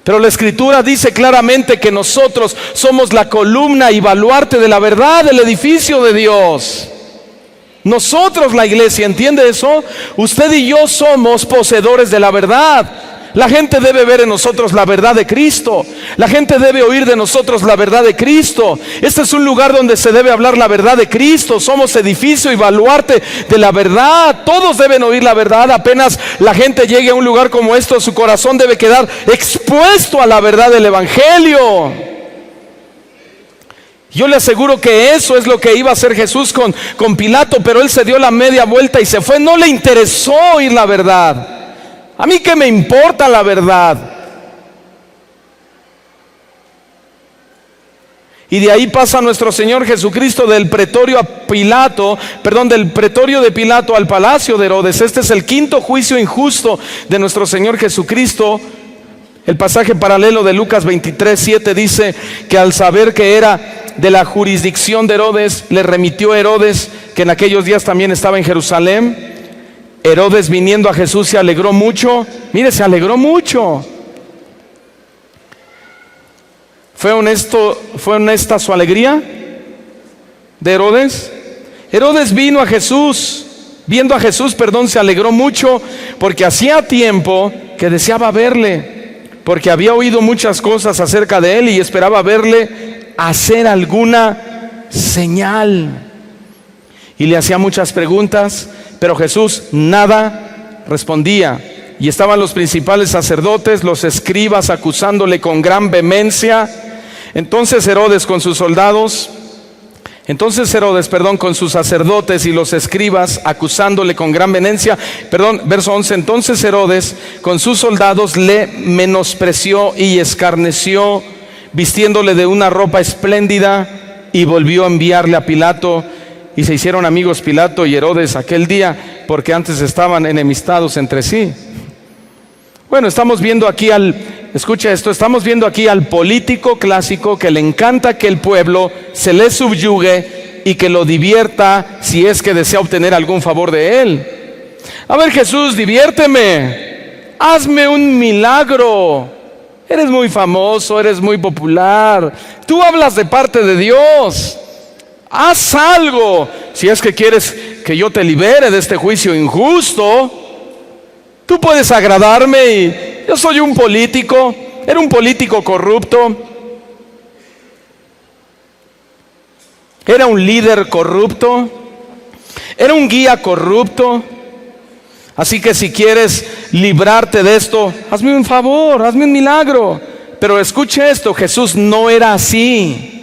Pero la Escritura dice claramente que nosotros somos la columna y baluarte de la verdad del edificio de Dios. Nosotros, la iglesia, ¿entiende eso? Usted y yo somos poseedores de la verdad. La gente debe ver en nosotros la verdad de Cristo. La gente debe oír de nosotros la verdad de Cristo. Este es un lugar donde se debe hablar la verdad de Cristo. Somos edificio y baluarte de la verdad. Todos deben oír la verdad. Apenas la gente llegue a un lugar como esto, su corazón debe quedar expuesto a la verdad del Evangelio. Yo le aseguro que eso es lo que iba a hacer Jesús con Pilato, pero él se dio la media vuelta y se fue. No le interesó oír la verdad. A mí qué me importa la verdad. Y de ahí pasa nuestro Señor Jesucristo del pretorio de Pilato al palacio de Herodes. Este es el 5º juicio injusto de nuestro Señor Jesucristo. El pasaje paralelo de Lucas 23:7 dice que al saber que era de la jurisdicción de Herodes, le remitió Herodes, que en aquellos días también estaba en Jerusalén. Herodes, viniendo a Jesús, se alegró mucho. Mire, se alegró mucho. ¿Fue honesta su alegría de Herodes? Herodes vino a Jesús, viendo a Jesús, se alegró mucho, porque hacía tiempo que deseaba verle, porque había oído muchas cosas acerca de él y esperaba verle hacer alguna señal. Y le hacía muchas preguntas, pero Jesús nada respondía. Y estaban los principales sacerdotes, los escribas, acusándole con gran vehemencia. Entonces Herodes con sus sacerdotes y los escribas, acusándole con gran vehemencia. Verso 11. Entonces Herodes con sus soldados le menospreció y escarneció, vistiéndole de una ropa espléndida, y volvió a enviarle a Pilato. Y se hicieron amigos Pilato y Herodes aquel día, porque antes estaban enemistados entre sí. Bueno, estamos viendo aquí estamos viendo aquí al político clásico que le encanta que el pueblo se le subyugue y que lo divierta si es que desea obtener algún favor de él. A ver, Jesús, diviérteme, hazme un milagro. Eres muy famoso, eres muy popular, tú hablas de parte de Dios. Haz algo, si es que quieres que yo te libere de este juicio injusto. Tú puedes agradarme y yo soy un político. Era un político corrupto. Era un líder corrupto. Era un guía corrupto. Así que si quieres librarte de esto, hazme un favor, hazme un milagro. Pero escuche esto, Jesús no era así.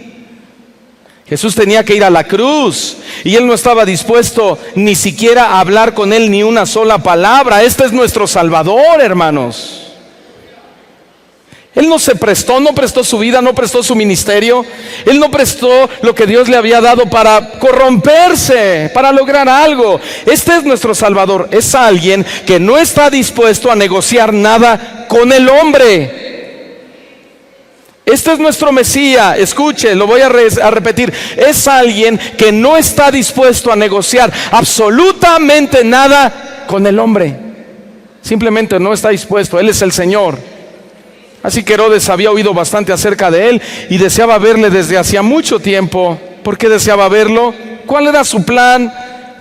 Jesús tenía que ir a la cruz y él no estaba dispuesto ni siquiera a hablar con él ni una sola palabra. Este es nuestro Salvador, hermanos. Él no se prestó, no prestó su vida, no prestó su ministerio. Él no prestó lo que Dios le había dado para corromperse, para lograr algo. Este es nuestro Salvador. Es alguien que no está dispuesto a negociar nada con el hombre. Este es nuestro Mesías. Escuche, lo voy a repetir. Es alguien que no está dispuesto a negociar absolutamente nada con el hombre. Simplemente no está dispuesto. Él es el Señor. Así que Herodes había oído bastante acerca de él y deseaba verle desde hacía mucho tiempo. ¿Por qué deseaba verlo? ¿Cuál era su plan?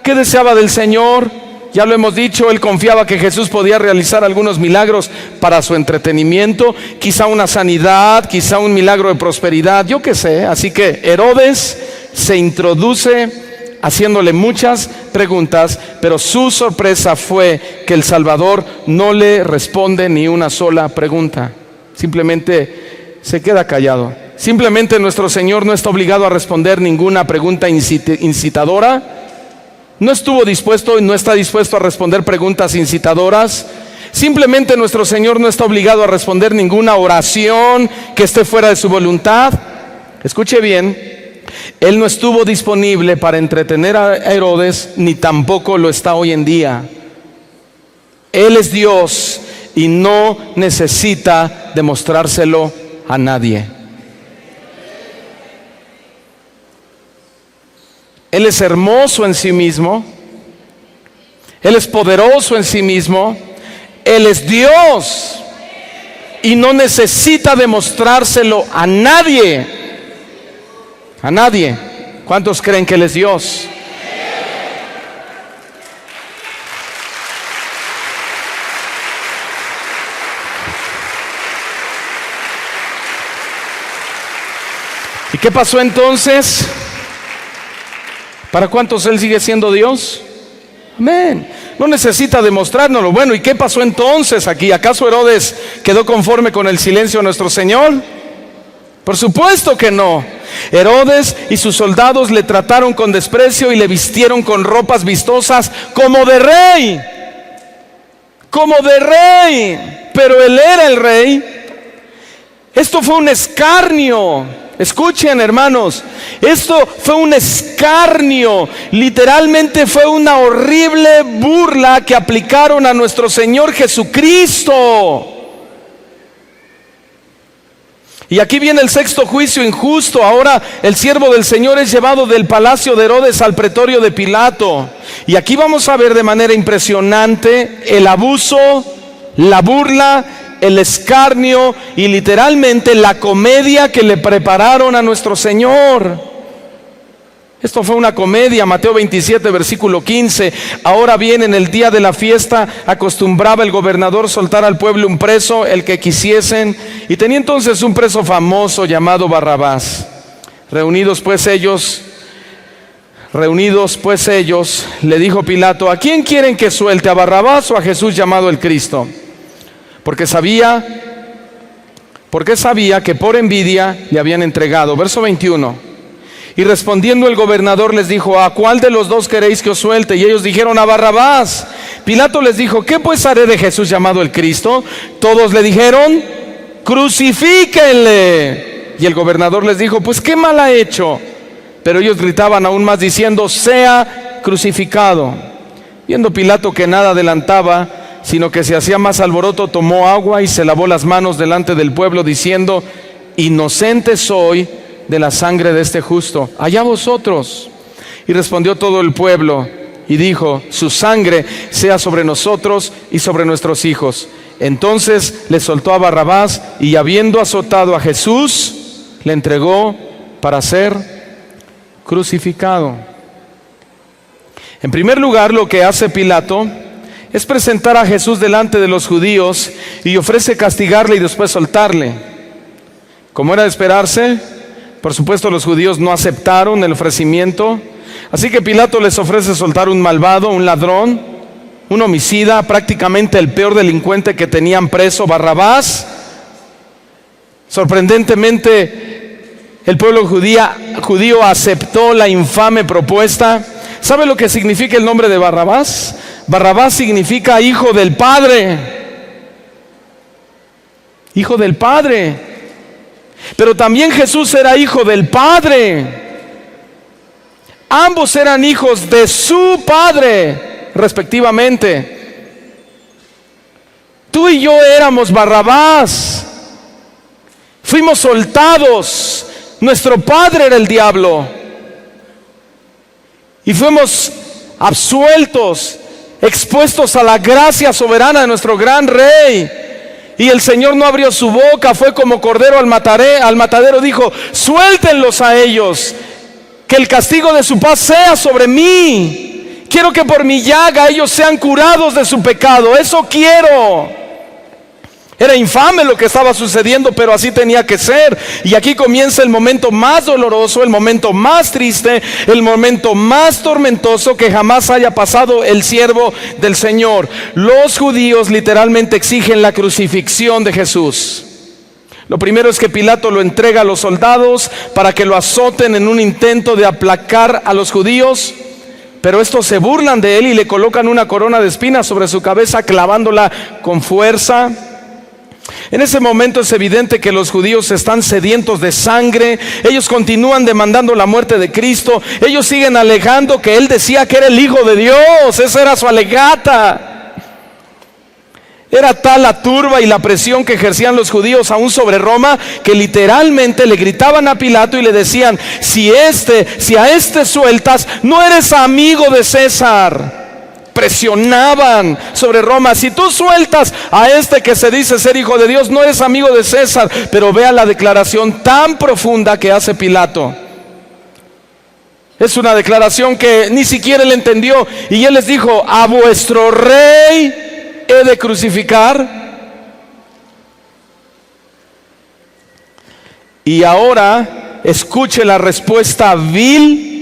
¿Qué deseaba del Señor? Ya lo hemos dicho, él confiaba que Jesús podía realizar algunos milagros para su entretenimiento, quizá una sanidad, quizá un milagro de prosperidad, yo qué sé. Así que Herodes se introduce haciéndole muchas preguntas, pero su sorpresa fue que el Salvador no le responde ni una sola pregunta. Simplemente se queda callado. Simplemente nuestro Señor no está obligado a responder ninguna pregunta incitadora. No estuvo dispuesto y no está dispuesto a responder preguntas incitadoras. Simplemente nuestro Señor no está obligado a responder ninguna oración que esté fuera de su voluntad. Escuche bien, Él no estuvo disponible para entretener a Herodes, ni tampoco lo está hoy en día. Él es Dios y no necesita demostrárselo a nadie. Él es hermoso en sí mismo. Él es poderoso en sí mismo. Él es Dios y no necesita demostrárselo a nadie. A nadie. ¿Cuántos creen que Él es Dios? ¿Y qué pasó entonces? ¿Para cuántos Él sigue siendo Dios? Amén. No necesita demostrárnoslo. Bueno, ¿y qué pasó entonces aquí? ¿Acaso Herodes quedó conforme con el silencio de nuestro Señor? Por supuesto que no. Herodes y sus soldados le trataron con desprecio y le vistieron con ropas vistosas como de rey. Como de rey. Pero Él era el rey. Esto fue un escarnio. Escuchen, hermanos, esto fue un escarnio, literalmente fue una horrible burla que aplicaron a nuestro Señor Jesucristo. Y aquí viene el sexto juicio injusto. Ahora el siervo del Señor es llevado del palacio de Herodes al pretorio de Pilato. Y aquí vamos a ver de manera impresionante el abuso, la burla, el escarnio y literalmente la comedia que le prepararon a nuestro Señor. Esto fue una comedia. Mateo 27, versículo 15. Ahora bien, en el día de la fiesta acostumbraba el gobernador soltar al pueblo un preso, el que quisiesen, y tenía entonces un preso famoso llamado Barrabás. Reunidos pues ellos, le dijo Pilato: ¿a quién quieren que suelte, a Barrabás o a Jesús llamado el Cristo? Porque sabía que por envidia le habían entregado. Verso 21. Y respondiendo el gobernador les dijo: ¿a cuál de los dos queréis que os suelte? Y ellos dijeron: a Barrabás. Pilato les dijo: ¿qué pues haré de Jesús llamado el Cristo? Todos le dijeron: crucifíquenle. Y el gobernador les dijo: pues qué mal ha hecho. Pero ellos gritaban aún más diciendo: sea crucificado. Viendo Pilato que nada adelantaba, sino que se hacía más alboroto, tomó agua y se lavó las manos delante del pueblo, diciendo: inocente soy de la sangre de este justo, allá vosotros. Y respondió todo el pueblo y dijo: su sangre sea sobre nosotros y sobre nuestros hijos. Entonces le soltó a Barrabás, y habiendo azotado a Jesús, le entregó para ser crucificado. En primer lugar, lo que hace Pilato es presentar a Jesús delante de los judíos y ofrece castigarle y después soltarle. Como era de esperarse, por supuesto los judíos no aceptaron el ofrecimiento, así que Pilato les ofrece soltar un malvado, un ladrón, un homicida, prácticamente el peor delincuente que tenían preso, Barrabás. Sorprendentemente, el pueblo judío aceptó la infame propuesta. ¿Sabe lo que significa el nombre de Barrabás? Barrabás significa hijo del Padre. hijo del Padre. Pero también Jesús era hijo del Padre. Ambos eran hijos de su Padre, respectivamente. Tú y yo éramos Barrabás. Fuimos soltados. Nuestro padre era el diablo. Y fuimos absueltos, expuestos a la gracia soberana de nuestro gran Rey. Y el Señor no abrió su boca, fue como cordero al matadero, dijo: suéltenlos a ellos, que el castigo de su paz sea sobre mí. Quiero que por mi llaga ellos sean curados de su pecado, eso quiero. Era infame lo que estaba sucediendo, pero así tenía que ser. Y aquí comienza el momento más doloroso, el momento más triste, el momento más tormentoso que jamás haya pasado el siervo del Señor. Los judíos literalmente exigen la crucifixión de Jesús. Lo primero es que Pilato lo entrega a los soldados para que lo azoten en un intento de aplacar a los judíos. Pero estos se burlan de él y le colocan una corona de espinas sobre su cabeza, clavándola con fuerza. En ese momento es evidente que los judíos están sedientos de sangre. Ellos continúan demandando la muerte de Cristo. Ellos siguen alegando que Él decía que era el Hijo de Dios. Esa era su alegata. Era tal la turba y la presión que ejercían los judíos aún sobre Roma, que literalmente le gritaban a Pilato y le decían: si a este sueltas, no eres amigo de César. Presionaban sobre Roma: si tú sueltas a este que se dice ser hijo de Dios, no eres amigo de César. Pero vea la declaración tan profunda que hace Pilato. Es una declaración que ni siquiera él entendió. Y él les dijo: ¿a vuestro rey he de crucificar? Y ahora escuche la respuesta vil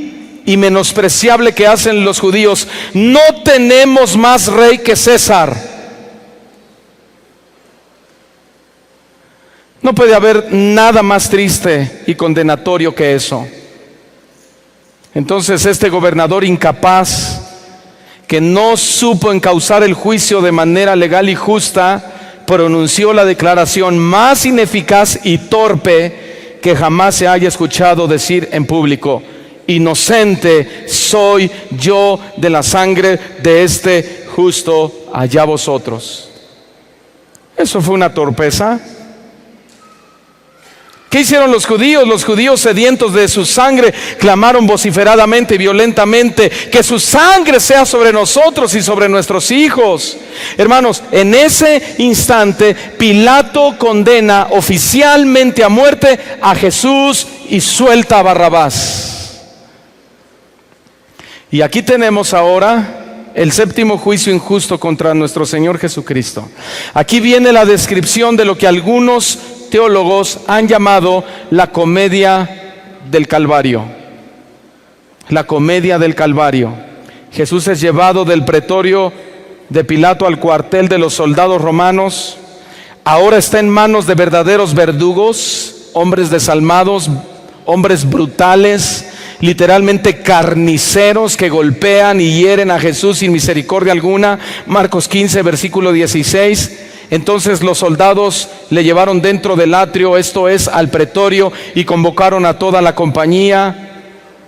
y menospreciable que hacen los judíos: no tenemos más rey que César. No puede haber nada más triste y condenatorio que eso. Entonces este gobernador incapaz, que no supo encauzar el juicio de manera legal y justa, pronunció la declaración más ineficaz y torpe que jamás se haya escuchado decir en público: inocente soy yo de la sangre de este justo, allá vosotros. ¿Eso fue una torpeza? ¿Qué hicieron los judíos? Los judíos, sedientos de su sangre, clamaron vociferadamente y violentamente: que su sangre sea sobre nosotros y sobre nuestros hijos. Hermanos, en ese instante Pilato condena oficialmente a muerte a Jesús y suelta a Barrabás. Y aquí tenemos ahora el séptimo juicio injusto contra nuestro Señor Jesucristo. Aquí viene la descripción de lo que algunos teólogos han llamado la comedia del Calvario. La comedia del Calvario. Jesús es llevado del pretorio de Pilato al cuartel de los soldados romanos. Ahora está en manos de verdaderos verdugos, hombres desalmados, hombres brutales, literalmente carniceros, que golpean y hieren a Jesús sin misericordia alguna. Marcos 15, versículo 16. Entonces los soldados le llevaron dentro del atrio, esto es, al pretorio, y convocaron a toda la compañía.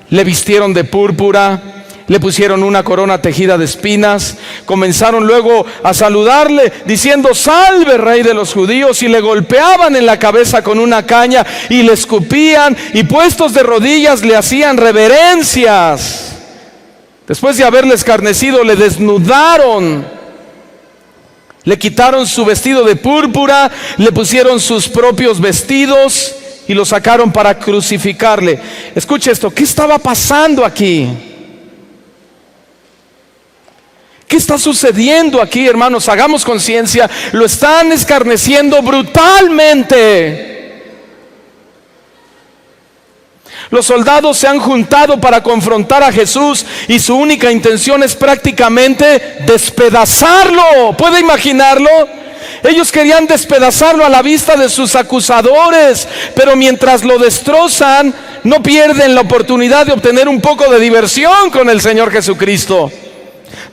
Le vistieron de púrpura, le pusieron una corona tejida de espinas. Comenzaron luego a saludarle diciendo: salve, rey de los judíos. Y le golpeaban en la cabeza con una caña y le escupían, y puestos de rodillas le hacían reverencias. Después de haberle escarnecido, le desnudaron. Le quitaron su vestido de púrpura, le pusieron sus propios vestidos y lo sacaron para crucificarle. Escuche esto, ¿qué estaba pasando aquí? ¿Qué está sucediendo aquí, hermanos? Hagamos conciencia. Lo están escarneciendo brutalmente. Los soldados se han juntado para confrontar a Jesús y su única intención es prácticamente despedazarlo. ¿Puede imaginarlo? Ellos querían despedazarlo a la vista de sus acusadores, pero mientras lo destrozan, no pierden la oportunidad de obtener un poco de diversión con el Señor Jesucristo.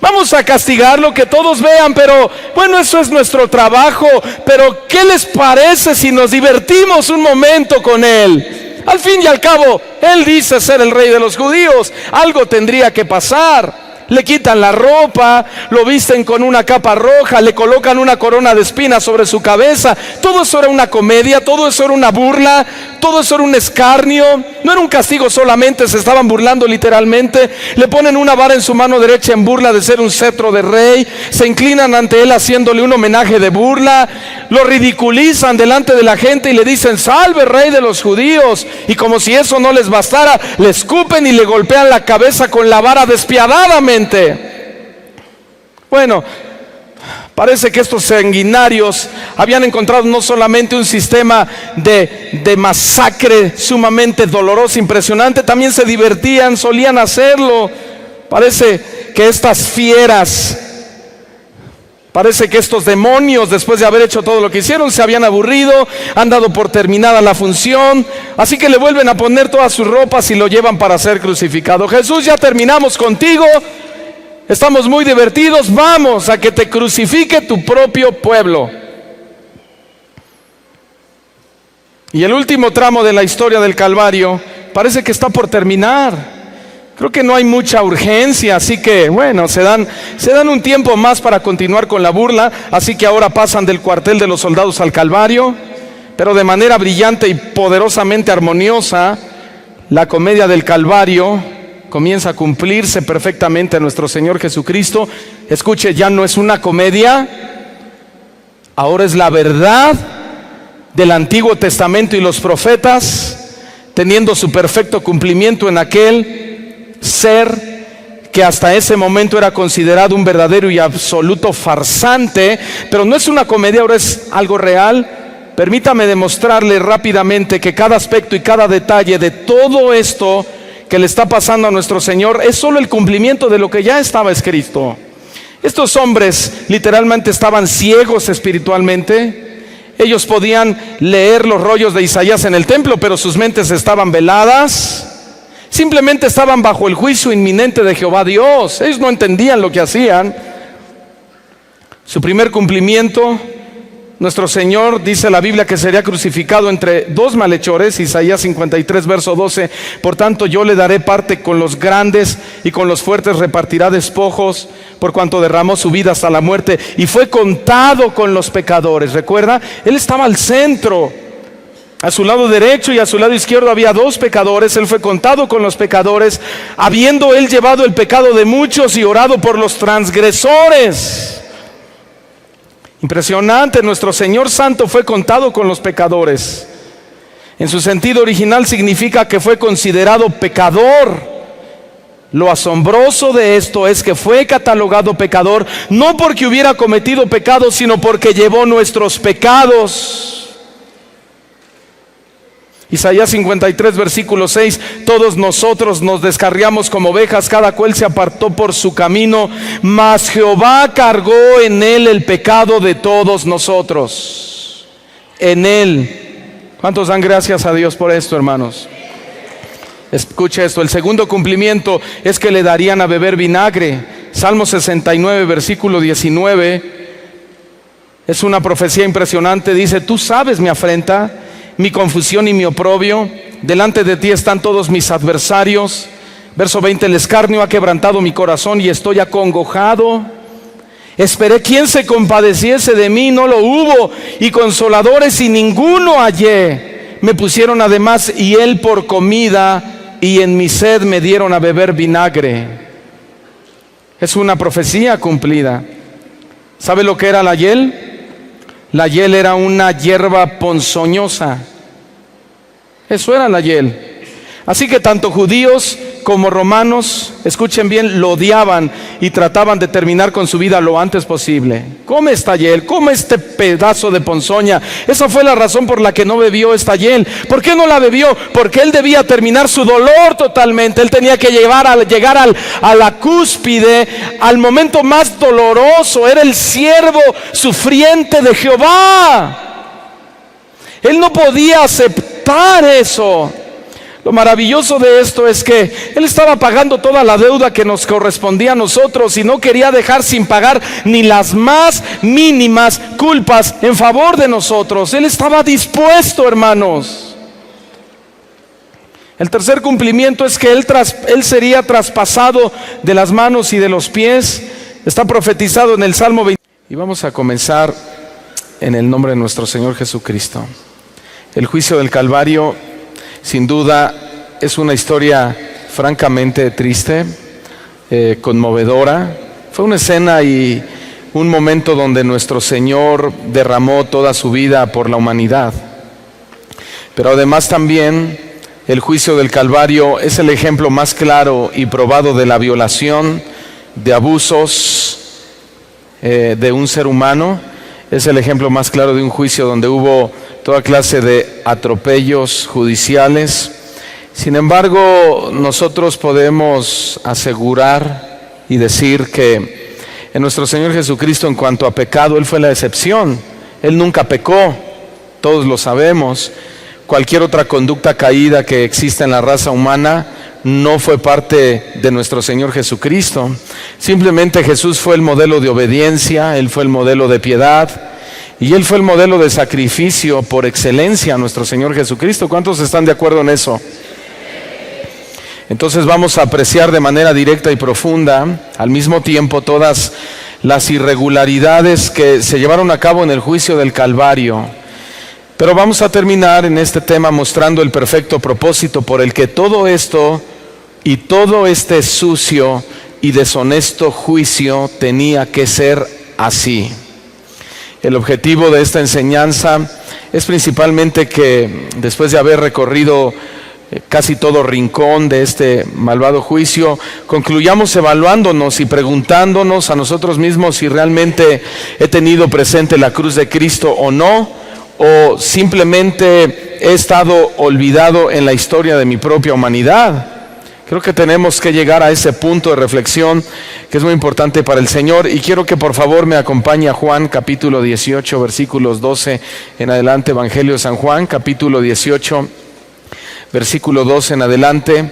Vamos a castigarlo, que todos vean, pero bueno, eso es nuestro trabajo. Pero ¿qué les parece si nos divertimos un momento con él? Al fin y al cabo, él dice ser el rey de los judíos. Algo tendría que pasar. Le quitan la ropa, lo visten con una capa roja, le colocan una corona de espinas sobre su cabeza. Todo eso era una comedia, todo eso era una burla, todo eso era un escarnio. No era un castigo solamente, se estaban burlando literalmente. Le ponen una vara en su mano derecha en burla de ser un cetro de rey. Se inclinan ante él haciéndole un homenaje de burla. Lo ridiculizan delante de la gente y le dicen: salve, rey de los judíos. Y como si eso no les bastara, le escupen y le golpean la cabeza con la vara despiadadamente. Bueno, parece que estos sanguinarios habían encontrado no solamente un sistema de masacre sumamente doloroso, impresionante, también se divertían, solían hacerlo. Parece que estas fieras, parece que estos demonios, después de haber hecho todo lo que hicieron, se habían aburrido, han dado por terminada la función, así que le vuelven a poner todas sus ropas y lo llevan para ser crucificado. Jesús, ya terminamos contigo, estamos muy divertidos, vamos a que te crucifique tu propio pueblo. Y el último tramo de la historia del Calvario parece que está por terminar. Creo que no hay mucha urgencia, así que bueno, se dan un tiempo más para continuar con la burla. Así que ahora pasan del cuartel de los soldados al Calvario, pero de manera brillante y poderosamente armoniosa, la comedia del Calvario comienza a cumplirse perfectamente a nuestro Señor Jesucristo. Escuche, ya no es una comedia, ahora es la verdad del Antiguo Testamento y los profetas, teniendo su perfecto cumplimiento en aquel ser que hasta ese momento era considerado un verdadero y absoluto farsante. Pero no es una comedia, ahora es algo real. Permítame demostrarle rápidamente que cada aspecto y cada detalle de todo esto que le está pasando a nuestro Señor es solo el cumplimiento de lo que ya estaba escrito. Estos hombres literalmente estaban ciegos espiritualmente. Ellos podían leer los rollos de Isaías en el templo, pero sus mentes estaban veladas. Simplemente estaban bajo el juicio inminente de Jehová Dios. Ellos no entendían lo que hacían. Su primer cumplimiento, nuestro Señor, dice la Biblia, que sería crucificado entre dos malhechores. Isaías 53, verso 12. Por tanto, yo le daré parte con los grandes y con los fuertes repartirá despojos, por cuanto derramó su vida hasta la muerte y fue contado con los pecadores. ¿Recuerda? Él estaba al centro. A su lado derecho y a su lado izquierdo había dos pecadores. Él fue contado con los pecadores, habiendo él llevado el pecado de muchos y orado por los transgresores. Impresionante, nuestro Señor Santo fue contado con los pecadores. En su sentido original significa que fue considerado pecador. Lo asombroso de esto es que fue catalogado pecador, no porque hubiera cometido pecado, sino porque llevó nuestros pecados. Isaías 53, versículo 6, todos nosotros nos descarriamos como ovejas, cada cual se apartó por su camino, mas Jehová cargó en él el pecado de todos nosotros. En él. ¿Cuántos dan gracias a Dios por esto, hermanos? Escuche esto, el segundo cumplimiento es que le darían a beber vinagre. Salmo 69, versículo 19, es una profecía impresionante. Dice: tú sabes mi afrenta, mi confusión y mi oprobio, delante de ti están todos mis adversarios. Verso 20, el escarnio ha quebrantado mi corazón y estoy acongojado. Esperé quien se compadeciese de mí, no lo hubo, y consoladores y ninguno hallé. Me pusieron además hiel por comida y en mi sed me dieron a beber vinagre. Es una profecía cumplida. ¿Sabe lo que era la hiel? La hiel era una hierba ponzoñosa. Eso era la hiel. Así que tanto judíos como romanos, escuchen bien, lo odiaban y trataban de terminar con su vida lo antes posible. Come esta hiel, come este pedazo de ponzoña. Esa fue la razón por la que no bebió esta hiel. ¿Por qué no la bebió? Porque él debía terminar su dolor totalmente. Él tenía que llegar a la cúspide, al momento más doloroso. Era el siervo sufriente de Jehová. Él no podía aceptar eso. Lo maravilloso de esto es que Él estaba pagando toda la deuda que nos correspondía a nosotros y no quería dejar sin pagar ni las más mínimas culpas en favor de nosotros. Él estaba dispuesto, hermanos. El tercer cumplimiento es que Él sería traspasado de las manos y de los pies. Está profetizado en el Salmo 20. Y vamos a comenzar en el nombre de nuestro Señor Jesucristo. El juicio del Calvario, sin duda, es una historia francamente triste, conmovedora. Fue una escena y un momento donde nuestro Señor derramó toda su vida por la humanidad. Pero además también el juicio del Calvario es el ejemplo más claro y probado de la violación, de abusos de un ser humano. Es el ejemplo más claro de un juicio donde hubo toda clase de atropellos judiciales. Sin embargo, nosotros podemos asegurar y decir que en nuestro Señor Jesucristo, en cuanto a pecado, Él fue la excepción. Él nunca pecó, todos lo sabemos. Cualquier otra conducta caída que exista en la raza humana no fue parte de nuestro Señor Jesucristo. Simplemente Jesús fue el modelo de obediencia, Él fue el modelo de piedad y Él fue el modelo de sacrificio por excelencia, nuestro Señor Jesucristo. ¿Cuántos están de acuerdo en eso? Entonces vamos a apreciar de manera directa y profunda al mismo tiempo todas las irregularidades que se llevaron a cabo en el juicio del Calvario. Pero vamos a terminar en este tema mostrando el perfecto propósito por el que todo esto y todo este sucio y deshonesto juicio tenía que ser así. El objetivo de esta enseñanza es principalmente que después de haber recorrido casi todo rincón de este malvado juicio, concluyamos evaluándonos y preguntándonos a nosotros mismos si realmente he tenido presente la cruz de Cristo o no, o simplemente he estado olvidado en la historia de mi propia humanidad. Creo que tenemos que llegar a ese punto de reflexión que es muy importante para el Señor, y quiero que por favor me acompañe a Juan capítulo 18 versículos 12 en adelante. Evangelio de San Juan capítulo 18 versículo 12 en adelante,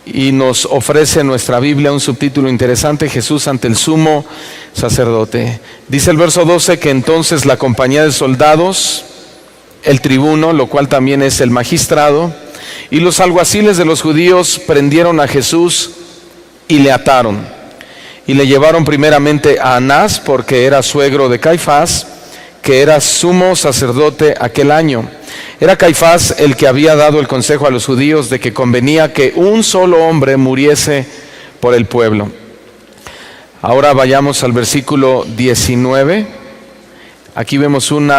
y nos ofrece nuestra Biblia un subtítulo interesante: Jesús ante el sumo sacerdote. Dice el verso 12 que entonces la compañía de soldados, el tribuno, lo cual también es el magistrado, y los alguaciles de los judíos prendieron a Jesús y le ataron. Y le llevaron primeramente a Anás, porque era suegro de Caifás, que era sumo sacerdote aquel año. Era Caifás el que había dado el consejo a los judíos de que convenía que un solo hombre muriese por el pueblo. Ahora vayamos al versículo 19. Aquí vemos un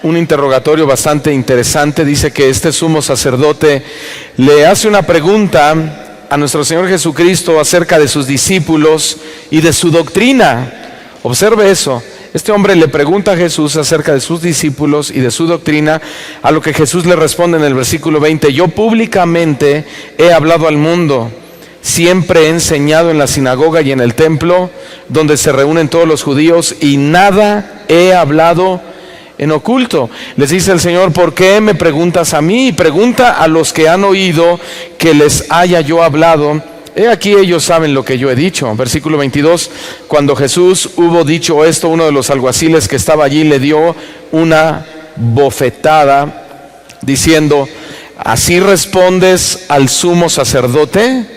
interrogatorio bastante interesante. Dice que este sumo sacerdote le hace una pregunta a nuestro Señor Jesucristo acerca de sus discípulos y de su doctrina. Observe eso. Este hombre le pregunta a Jesús acerca de sus discípulos y de su doctrina, a lo que Jesús le responde en el versículo 20: yo públicamente he hablado al mundo, siempre he enseñado en la sinagoga y en el templo, donde se reúnen todos los judíos, y nada he hablado en oculto. Les dice el Señor: ¿por qué me preguntas a mí? Pregunta a los que han oído que les haya yo hablado. He aquí ellos saben lo que yo he dicho. Versículo 22, cuando Jesús hubo dicho esto, uno de los alguaciles que estaba allí le dio una bofetada, diciendo: ¿así respondes al sumo sacerdote?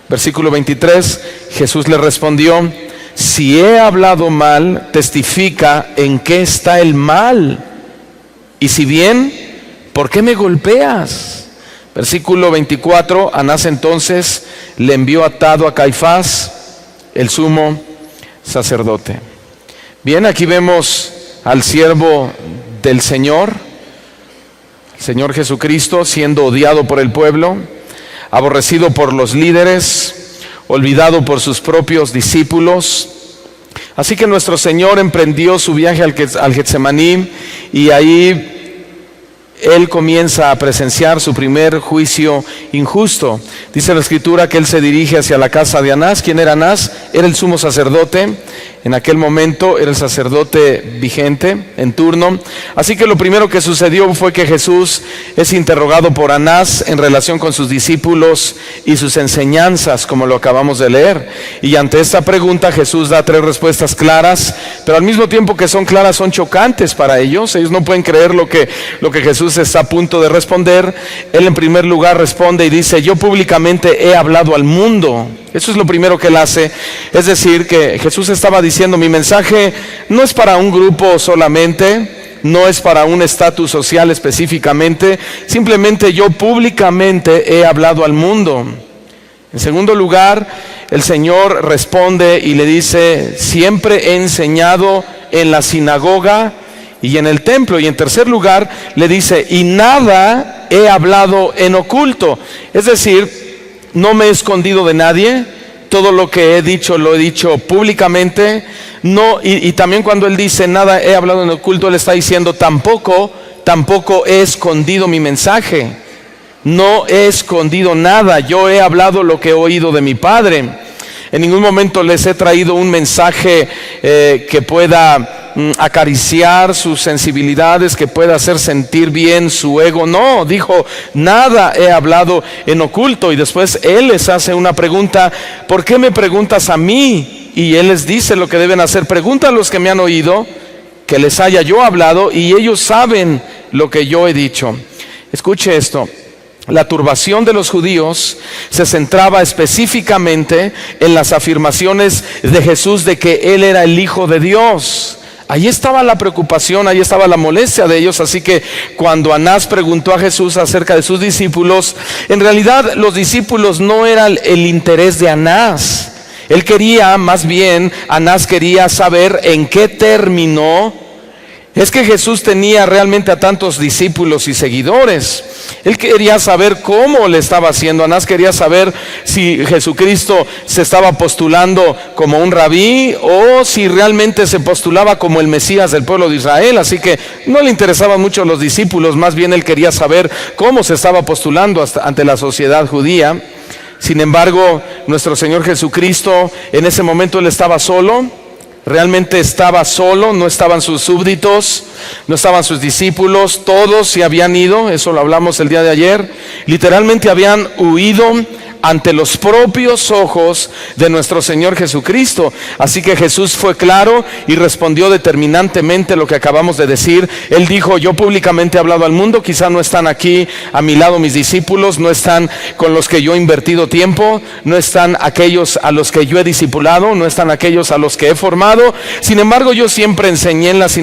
Versículo 23, Jesús le respondió: si he hablado mal, testifica en qué está el mal. Y si bien, ¿por qué me golpeas? Versículo 24, Anás entonces le envió atado a Caifás, el sumo sacerdote. Bien, aquí vemos al siervo del Señor, el Señor Jesucristo, siendo odiado por el pueblo, aborrecido por los líderes, olvidado por sus propios discípulos. Así que nuestro Señor emprendió su viaje al Getsemaní, y ahí Él comienza a presenciar su primer juicio injusto. Dice la Escritura que Él se dirige hacia la casa de Anás. ¿Quién era Anás? Era el sumo sacerdote. En aquel momento era el sacerdote vigente en turno. Así que lo primero que sucedió fue que Jesús es interrogado por Anás en relación con sus discípulos y sus enseñanzas, como lo acabamos de leer. Y ante esta pregunta Jesús da 3 respuestas claras, pero al mismo tiempo que son claras son chocantes para ellos. Ellos no pueden creer lo que Jesús está a punto de responder. Él en primer lugar responde y dice: yo públicamente he hablado al mundo. Eso es lo primero que él hace. Es decir, que Jesús estaba diciendo: mi mensaje no es para un grupo solamente, no es para un estatus social específicamente, simplemente yo públicamente he hablado al mundo. En segundo lugar, el Señor responde y le dice: siempre he enseñado en la sinagoga y en el templo. Y en tercer lugar le dice: y nada he hablado en oculto. Es decir, no me he escondido de nadie, todo lo que he dicho lo he dicho públicamente. No, y también cuando él dice nada he hablado en oculto, él está diciendo tampoco he escondido mi mensaje. No he escondido nada, yo he hablado lo que he oído de mi Padre. En ningún momento les he traído un mensaje que pueda acariciar sus sensibilidades, que pueda hacer sentir bien su ego. No, dijo: nada he hablado en oculto. Y después él les hace una pregunta: ¿por qué me preguntas a mí? Y él les dice lo que deben hacer: pregunta a los que me han oído, que les haya yo hablado, y ellos saben lo que yo he dicho. Escuche esto. La turbación de los judíos se centraba específicamente en las afirmaciones de Jesús de que Él era el Hijo de Dios. Ahí estaba la preocupación, ahí estaba la molestia de ellos. Así que cuando Anás preguntó a Jesús acerca de sus discípulos, en realidad los discípulos no eran el interés de Anás. Él quería, más bien, Anás quería saber en qué término es que Jesús tenía realmente a tantos discípulos y seguidores. Él quería saber cómo le estaba haciendo. Anás quería saber si Jesucristo se estaba postulando como un rabí o si realmente se postulaba como el Mesías del pueblo de Israel. Así que no le interesaban mucho los discípulos, más bien él quería saber cómo se estaba postulando ante la sociedad judía. Sin embargo, nuestro Señor Jesucristo, en ese momento él estaba solo. Realmente estaba solo, no estaban sus súbditos, no estaban sus discípulos, todos se habían ido, eso lo hablamos el día de ayer, literalmente habían huido ante los propios ojos de nuestro Señor Jesucristo. Así que Jesús fue claro y respondió determinantemente lo que acabamos de decir. Él dijo: yo públicamente he hablado al mundo, quizá no están aquí a mi lado mis discípulos, no están con los que yo he invertido tiempo, no están aquellos a los que yo he discipulado, no están aquellos a los que he formado. Sin embargo, yo siempre enseñé en la